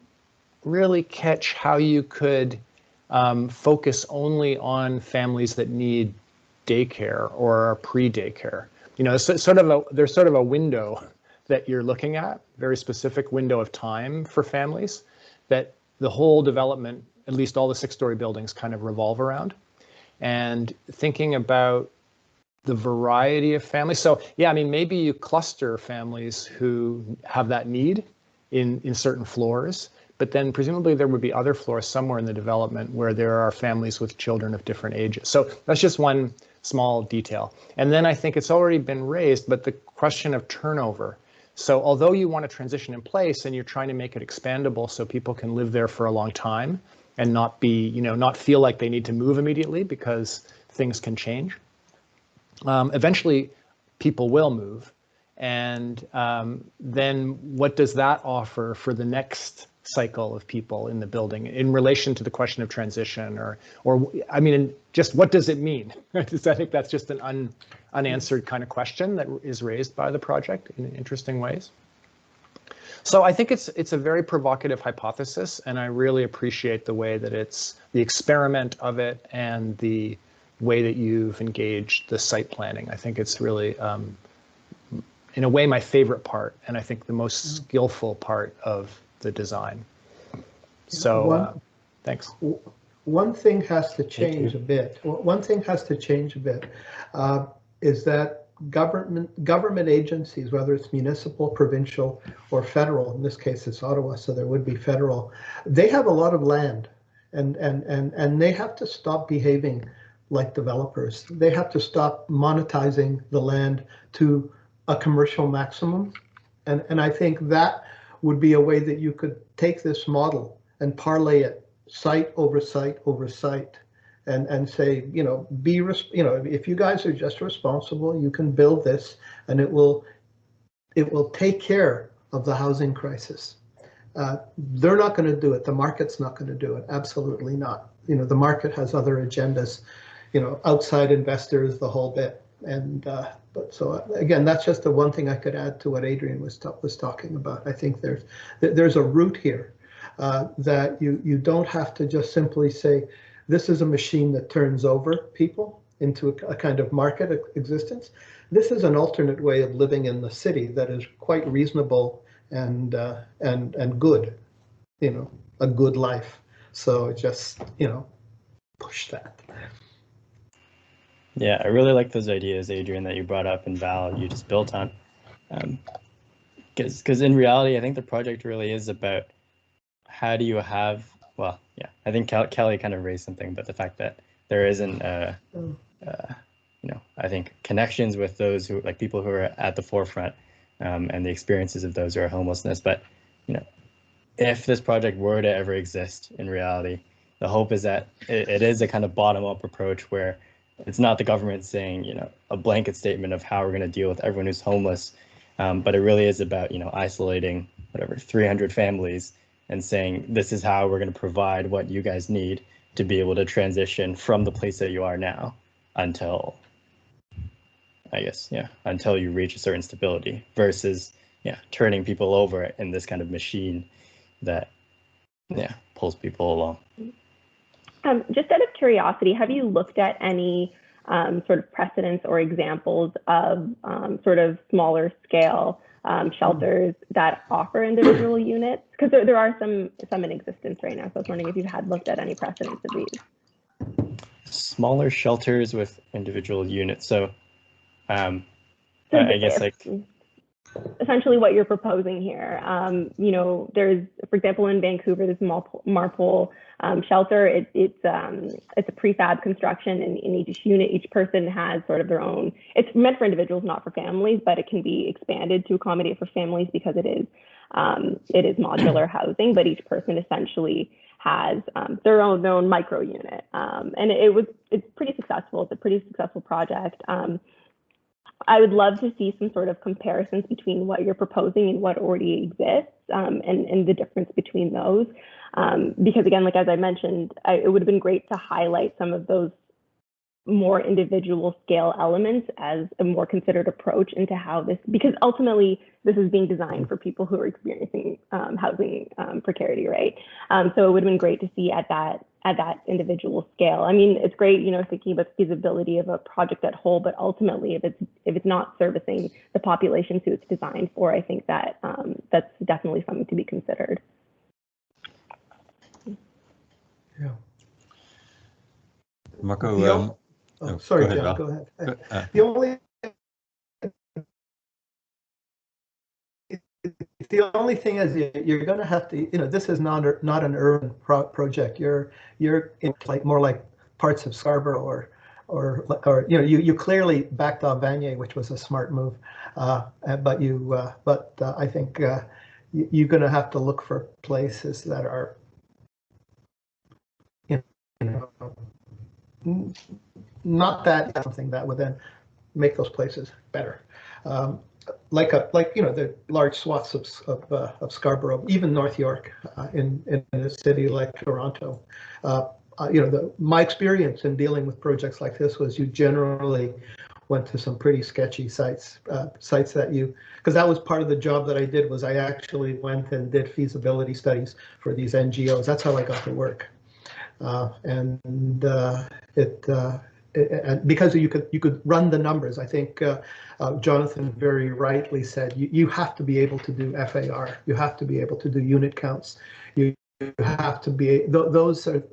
really catch how you could focus only on families that need daycare or are pre-daycare. There's sort of a window that you're looking at, very specific window of time for families. that the whole development, at least all the 6-story buildings, kind of revolve around. And thinking about the variety of families. So yeah, I mean, maybe you cluster families who have that need in certain floors, but then presumably there would be other floors somewhere in the development where there are families with children of different ages. So that's just one small detail. And then I think it's already been raised, but the question of turnover. So although you want a transition in place and you're trying to make it expandable so people can live there for a long time and not be, not feel like they need to move immediately because things can change. Eventually, people will move, and then what does that offer for the next cycle of people in the building in relation to the question of transition, or I mean, just what does it mean? I think that's just an unanswered kind of question that is raised by the project in interesting ways. So I think it's a very provocative hypothesis, and I really appreciate the way that it's the experiment of it and the way that you've engaged the site planning. I think it's really, in a way, my favorite part, and I think the most skillful part of the design. So, thanks. One thing has to change a bit. One thing has to change a bit, is that government agencies, whether it's municipal, provincial, or federal, in this case it's Ottawa, so there would be federal, they have a lot of land, and they have to stop behaving like developers. They have to stop monetizing the land to a commercial maximum. And I think that would be a way that you could take this model and parlay it site over site over site and say, if you guys are just responsible, you can build this and it will take care of the housing crisis. They're not going to do it. The market's not going to do it. Absolutely not. The market has other agendas, outside investors, the whole bit. And but so again, that's just the one thing I could add to what Adrian was talking about. I think there's a route here that you don't have to just simply say this is a machine that turns over people into a kind of market existence. This is an alternate way of living in the city that is quite reasonable and good, a good life. So just push that. Yeah, I really like those ideas, Adrian, that you brought up, and Val, you just built on. Because in reality, I think the project really is about how do you have, well, yeah, I think Kelly kind of raised something, but the fact that there isn't, I think connections with those who, like people who are at the forefront, and the experiences of those who are homelessness. But, if this project were to ever exist in reality, the hope is that it is a kind of bottom-up approach where it's not the government saying, a blanket statement of how we're going to deal with everyone who's homeless, but it really is about, isolating 300 families and saying, this is how we're going to provide what you guys need to be able to transition from the place that you are now until, until you reach a certain stability, versus, turning people over in this kind of machine that, pulls people along. Just out of curiosity, have you looked at any sort of precedents or examples of sort of smaller scale shelters that offer individual units? Because there are some in existence right now. So I was wondering if you had looked at any precedents of these. Smaller shelters with individual units. So, I guess essentially what you're proposing here. There's, for example, in Vancouver, there's Marpole shelter. It's a prefab construction, and in each unit, each person has sort of their own. It's meant for individuals, not for families, but it can be expanded to accommodate for families because it is modular housing. But each person essentially has their own micro unit, and it's pretty successful. It's a pretty successful project. I would love to see some sort of comparisons between what you're proposing and what already exists, and the difference between those. Because again, like as I mentioned, it would have been great to highlight some of those more individual scale elements as a more considered approach into how this, because ultimately this is being designed for people who are experiencing housing precarity, right? So it would have been great to see at that individual scale. I mean, it's great, thinking about the feasibility of a project at whole, but ultimately, if it's not servicing the populations who it's designed for, I think that that's definitely something to be considered. Yeah. Marco, sorry, go ahead, John, Val. go ahead. Uh, The only thing is you're going to have to, this is not an urban project. You're in like more like parts of Scarborough or you clearly backed off Vanier, which was a smart move. But I think you're going to have to look for places that are, not that something that would then make those places better. Like the large swaths of Scarborough, even North York, in a city like Toronto. My experience in dealing with projects like this was you generally went to some pretty sketchy sites that because that was part of the job that I did, was I actually went and did feasibility studies for these NGOs. That's how I got to work. And because you could run the numbers. I think Jonathan very rightly said you have to be able to do FAR. You have to be able to do unit counts. You have to be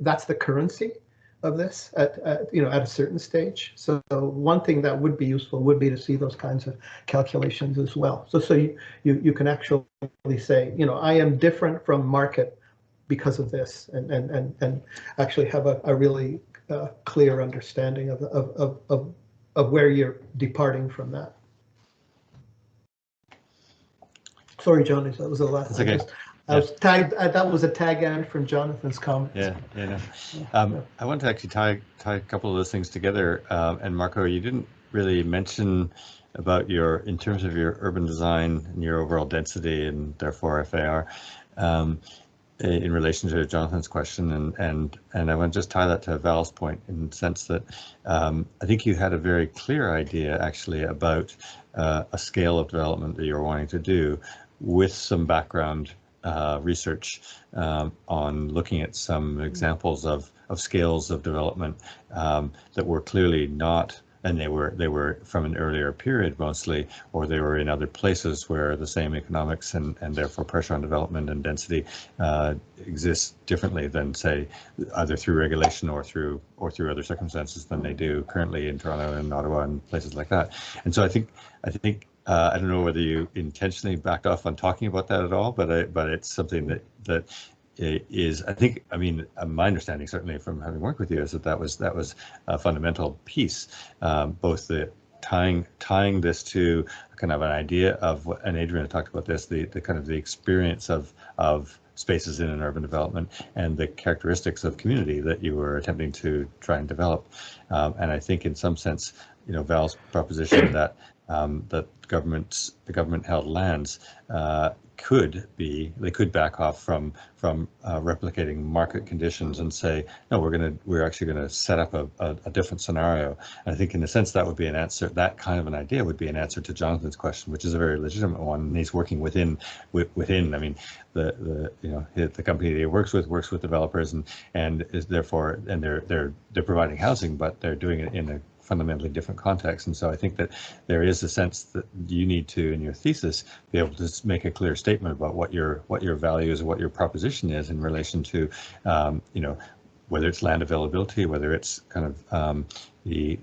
that's the currency of this at a certain stage. So one thing that would be useful would be to see those kinds of calculations as well. So you can actually say, I am different from market because of this, and actually have a really clear understanding of where you're departing from that. Sorry, Johnny, that was the last. That's okay. I was tagged. That was a tag end from Jonathan's comments. Yeah. I want to actually tie a couple of those things together. And Marco, you didn't really mention about in terms of your urban design and your overall density and therefore FAR. In relation to Jonathan's question, and I want to just tie that to Val's point in the sense that I think you had a very clear idea actually about a scale of development that you're wanting to do with some background research on looking at some examples of scales of development that were clearly not, and they were from an earlier period mostly, or they were in other places where the same economics and therefore pressure on development and density exists differently than, say, either through regulation or through other circumstances than they do currently in Toronto and Ottawa and places like that. And so I think I don't know whether you intentionally backed off on talking about that at all, but it's something that is, I think, my understanding certainly from having worked with you is that was a fundamental piece, both the tying this to kind of an idea of, and Adrian talked about this, the kind of the experience of spaces in an urban development and the characteristics of community that you were attempting to try and develop. And I think in some sense, Val's proposition that the government-held lands could back off from replicating market conditions and say, no, we're actually gonna set up a different scenario. And I think in a sense that would be an answer. That kind of an idea would be an answer to Jonathan's question, which is a very legitimate one. And he's working within. I mean, the company that he works with developers and is therefore, and they're providing housing, but they're doing it in a fundamentally different context. And so I think that there is a sense that you need to, in your thesis, be able to make a clear statement about what your values and what your proposition is in relation to, whether it's land availability, whether it's kind of the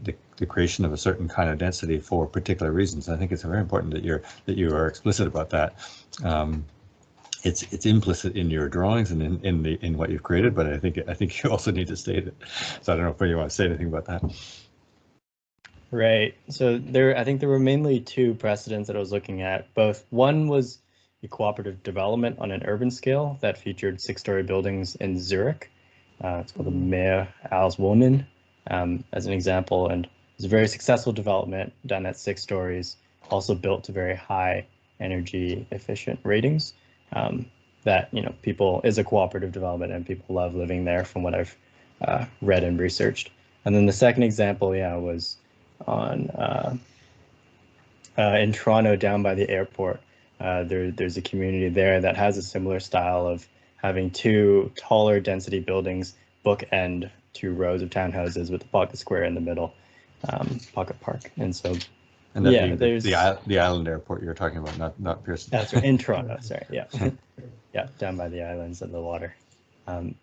creation of a certain kind of density for particular reasons. I think it's very important that you are explicit about that. It's implicit in your drawings and in what you've created, but I think you also need to state it. So I don't know if you want to say anything about that. Right. So I think there were mainly two precedents that I was looking at. One was a cooperative development on an urban scale that featured 6-story buildings in Zurich. It's called the Mehr als Wohnen, as an example, and it was a very successful development done at 6 stories, also built to very high energy efficient ratings. That is a cooperative development and people love living there, from what I've read and researched. And then the second example, was on in Toronto, down by the airport. There's a community there that has a similar style of having 2 taller density buildings bookend 2 rows of townhouses with the pocket square in the middle, pocket park. And so there's the island airport you're talking about, not Pearson. That's right, in Toronto. Sorry, yeah, down by the islands and the water.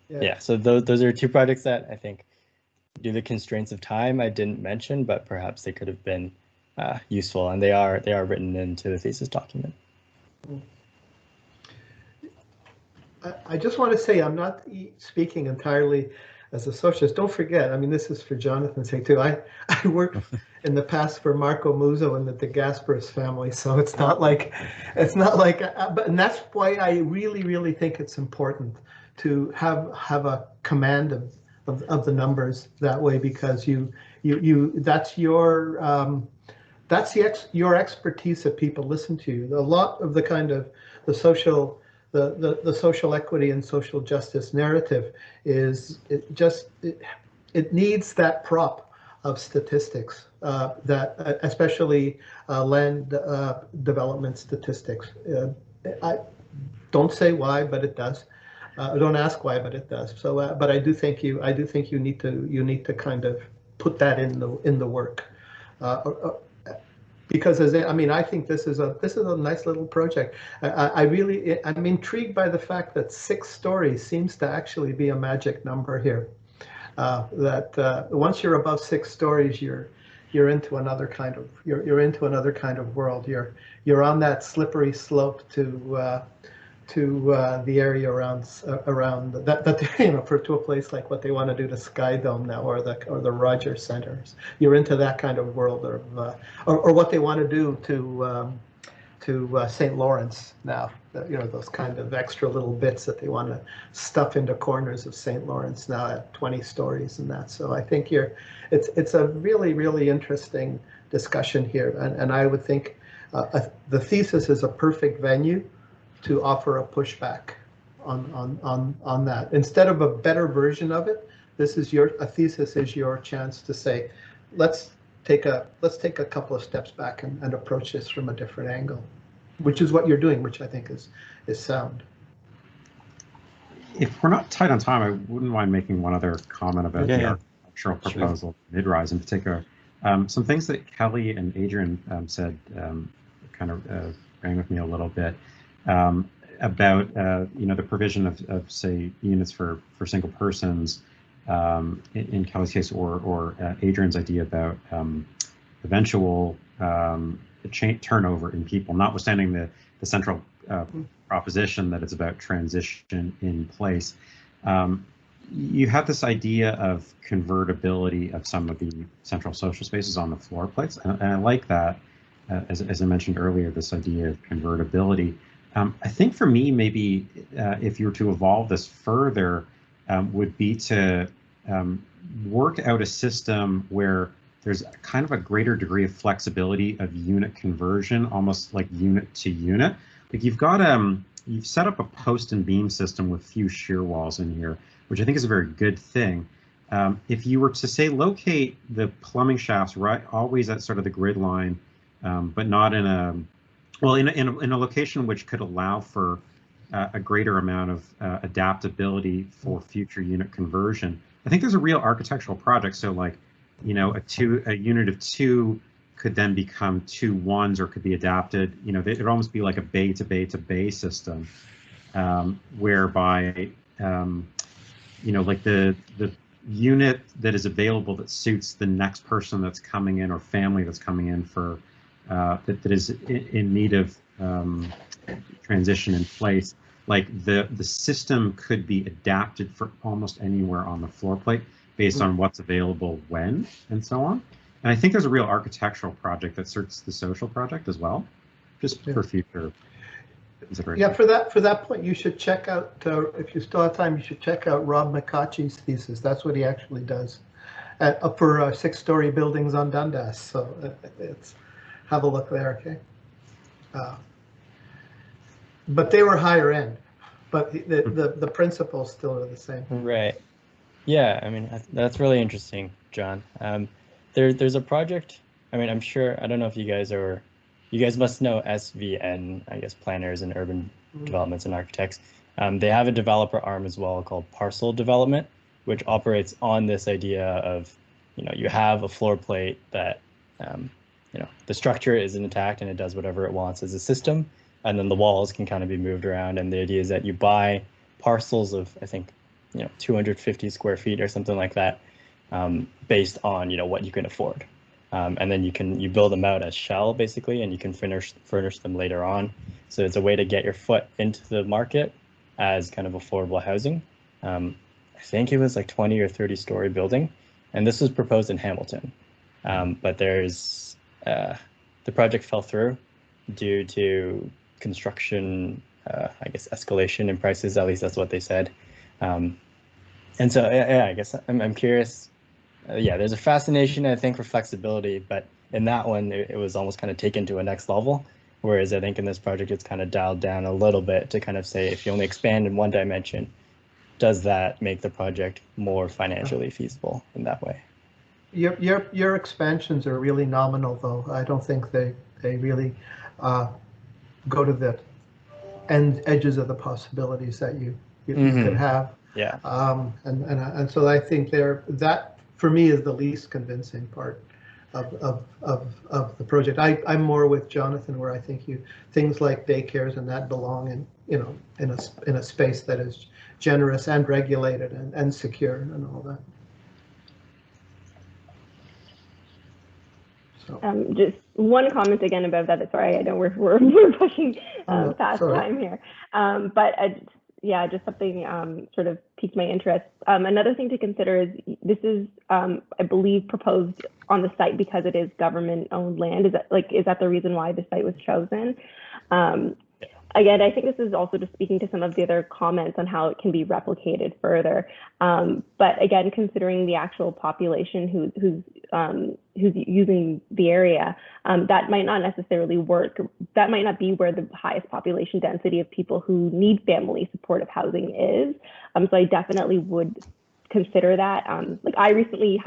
Yeah, so those are two projects that I think, due to the constraints of time, I didn't mention, but perhaps they could have been useful, and they are written into the thesis document. I just want to say I'm not speaking entirely as a socialist. Don't forget, I mean, this is for Jonathan's sake too. I worked in the past for Marco Muzo and the De Gasperis family, so it's not like, but and that's why I really think it's important to have a command of the numbers that way, because that's your your expertise that people listen to you. A lot of the kind of the social equity and social justice narrative is it needs that prop of statistics, that especially land development statistics. I don't say why, but it does. Don't ask why, but it does. So, but I do think you need to kind of put that in the work. Because I think this is a nice little project. I'm intrigued by the fact that 6 stories seems to actually be a magic number here. That once you're above 6 stories, you're into another kind of world. You're on that slippery slope to the area around that to a place like what they want to do to Sky Dome now, or the Rogers Centers. You're into that kind of world, or what they want to do to St. Lawrence now. Those kind of extra little bits that they want to stuff into corners of St. Lawrence now at 20 stories and that. So I think it's a really interesting discussion here, and I would think the thesis is a perfect venue to offer a pushback on that. Instead of a better version of it, a thesis is your chance to say, let's take a couple of steps back and approach this from a different angle, which is what you're doing, which I think is sound. If we're not tight on time, I wouldn't mind making one other comment about the architectural proposal, mid-rise in particular. Some things that Kelly and Adrian said kind of rang with me a little bit. About the provision of say units for single persons in Kelly's case, or Adrian's idea about eventual turnover in people, notwithstanding the central proposition that it's about transition in place. You have this idea of convertibility of some of the central social spaces on the floor plates, and I like that. As I mentioned earlier, this idea of convertibility. I think for me, maybe if you were to evolve this further, would be to work out a system where there's kind of a greater degree of flexibility of unit conversion, almost like unit to unit. Like you've set up a post and beam system with few shear walls in here, which I think is a very good thing. If you were to say locate the plumbing shafts right always at sort of the grid line, but not in a location which could allow for a greater amount of adaptability for future unit conversion, I think there's a real architectural project. So like, a unit of 2 could then become 2 ones, or could be adapted. It'd almost be like a bay to bay to bay system, whereby like the unit that is available that suits the next person that's coming in, or family that's coming in for that is in need of transition in place. Like the system could be adapted for almost anywhere on the floor plate based on what's available when, and so on. And I think there's a real architectural project that suits the social project as well, just for future consideration. Yeah, for that point, you should check out, if you still have time, you should check out Rob McCaughey's thesis. That's what he actually does for 6-story buildings on Dundas. So have a look there, okay? But they were higher end, but the principles still are the same. Right. Yeah, I mean, that's really interesting, John. There's a project, I'm sure, I don't know if you guys must know SVN, I guess, planners and urban developments and architects. They have a developer arm as well called Parcel Development, which operates on this idea of, you have a floor plate that, the structure is intact and it does whatever it wants as a system, and then the walls can kind of be moved around. And the idea is that you buy parcels of, I think, 250 square feet or something like that, based on what you can afford. And then you build them out as shell basically, and you can furnish them later on. So it's a way to get your foot into the market as kind of affordable housing. I think it was like 20 or 30 story building, and this was proposed in Hamilton. But the project fell through due to construction, I guess, escalation in prices. At least that's what they said. And so, yeah, I guess I'm curious. Yeah, there's a fascination, I think, for flexibility, but in that one, it was almost kind of taken to a next level. Whereas I think in this project, it's kind of dialed down a little bit to kind of say, if you only expand in one dimension, does that make the project more financially feasible in that way? Your expansions are really nominal, though. I don't think they really go to the edges of the possibilities that you could have. Yeah. And so I think that for me is the least convincing part of the project. I'm more with Jonathan, where I think things like daycares and that belong in a space that is generous and regulated and secure and all that. So. Just one comment again about that. Sorry, I know we're pushing past time here, but just something sort of piqued my interest. Another thing to consider is this is, I believe, proposed on the site because it is government-owned land. Is that the reason why the site was chosen? Again, I think this is also just speaking to some of the other comments on how it can be replicated further. But again, considering the actual population who's using the area, that might not necessarily work. That might not be where the highest population density of people who need family supportive housing is. So I definitely would consider that. I recently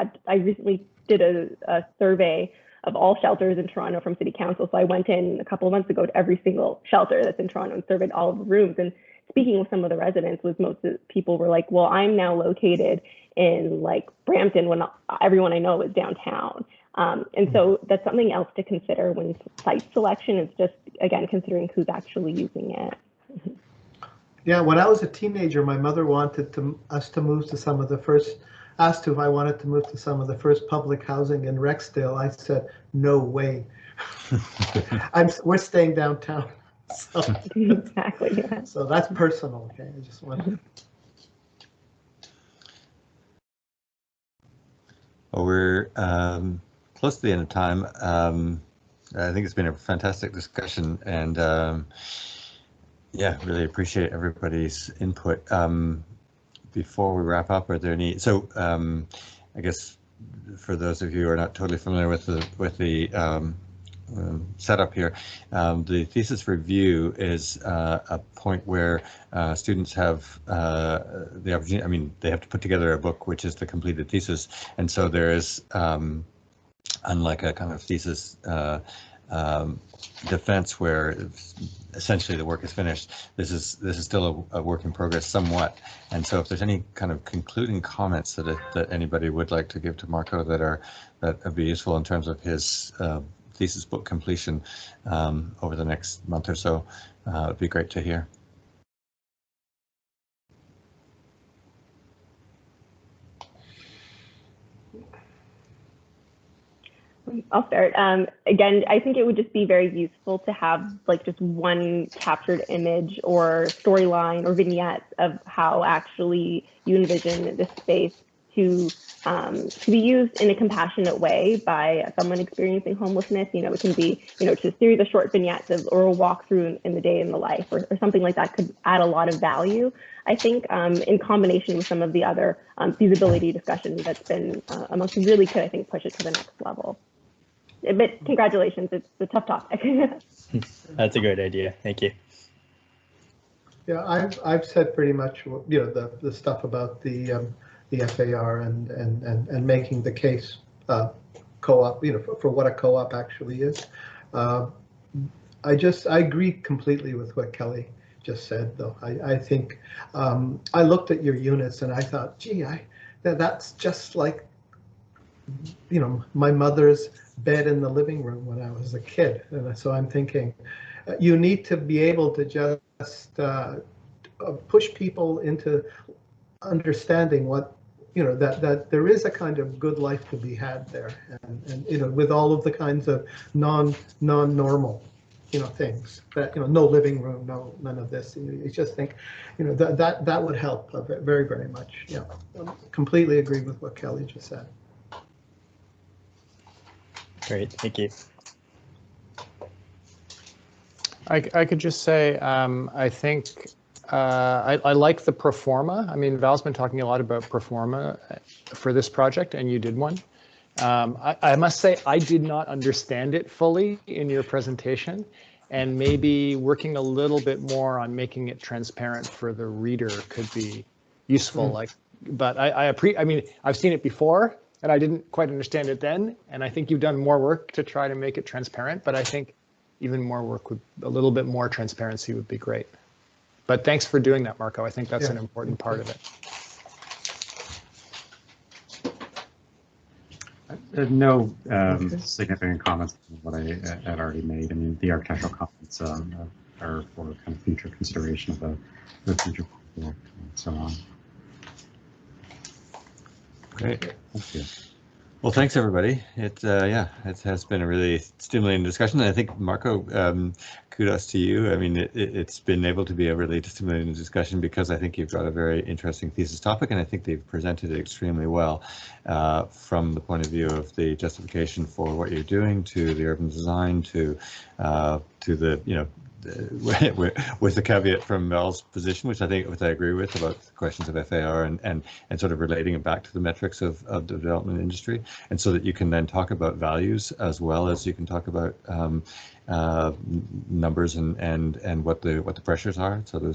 did a survey of all shelters in Toronto from City Council. So I went in a couple of months ago to every single shelter that's in Toronto and surveyed all of the rooms. And speaking with some of the residents, most of the people were like, well, I'm now located in Brampton when everyone I know is downtown. And so that's something else to consider when site selection is just, again, considering who's actually using it. Yeah, when I was a teenager, my mother wanted us to move to some of the first, asked if I wanted to move to some of the first public housing in Rexdale. I said, no way. We're staying downtown. So, exactly. Yeah. So that's personal. Okay, I just wanted. Well, we're close to the end of time. I think it's been a fantastic discussion, and yeah, really appreciate everybody's input. Before we wrap up, are there any? So, I guess for those of you who are not totally familiar with the setup here, the thesis review is a point where students have the opportunity. I mean, they have to put together a book, which is the completed thesis, and so there is, unlike a kind of thesis defense where essentially the work is finished, this is still a work in progress somewhat. And so if there's any kind of concluding comments that anybody would like to give to Marco that would be useful in terms of his thesis book completion over the next month or so, it'd be great to hear. I'll start. Again, I think it would just be very useful to have just one captured image or storyline or vignettes of how actually you envision this space to be used in a compassionate way by someone experiencing homelessness. It can be, just a series of short vignettes or a walkthrough in the day in the life or something like that could add a lot of value. I think in combination with some of the other feasibility discussions that's been amongst really could, I think, push it to the next level. But congratulations, it's a tough topic. That's a great idea. Thank you. Yeah, I've said pretty much, the stuff about the FAR and making the case co-op, for what a co-op actually is. I agree completely with what Kelly just said, though. I think I looked at your units and I thought, gee, that's just like, my mother's bed in the living room when I was a kid. And so I'm thinking, you need to be able to just push people into understanding what, that there is a kind of good life to be had there, and with all of the kinds of non-normal, things that, no living room, none of this. You just think, that would help very, very much. Yeah, completely agree with what Kelly just said. Great, thank you. I could just say, I think I like the pro forma. I mean, Val's been talking a lot about pro forma for this project, and you did one. I must say, I did not understand it fully in your presentation, and maybe working a little bit more on making it transparent for the reader could be useful. But I mean, I've seen it before, and I didn't quite understand it then, and I think you've done more work to try to make it transparent, but I think even more work a little bit more transparency would be great. But thanks for doing that, Marco. I think that's an important part of it. No significant comments on what I had already made. I mean, the architectural comments are for kind of future consideration of the future project and so on. Great. Thank you. Well, thanks everybody. It has been a really stimulating discussion. I think, Marco, kudos to you. I mean, it's been able to be a really stimulating discussion because I think you've got a very interesting thesis topic, and I think they've presented it extremely well from the point of view of the justification for what you're doing, to the urban design, to the with the caveat from Mel's position, which I agree with, about the questions of FAR and sort of relating it back to the metrics of the development industry, and so that you can then talk about values as well as you can talk about numbers and what the pressures are. So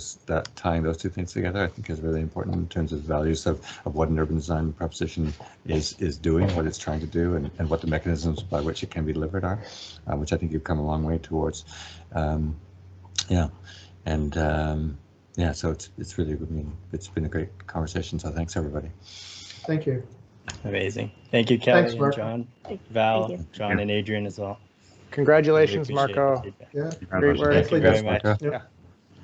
tying those two things together, I think, is really important in terms of values of what an urban design proposition is doing, what it's trying to do, and what the mechanisms by which it can be delivered are, which I think you've come a long way towards. So it's really, it's been a great conversation. So thanks everybody. Thank you. Amazing. Thank you, Kelly. Thanks, and Mark. John, Thank Val, you. John, and Adrian as well. Congratulations, Really appreciate Marco. the feedback. Yeah. Great work. Thank you very Thanks, much. Marco. Yeah. Yeah.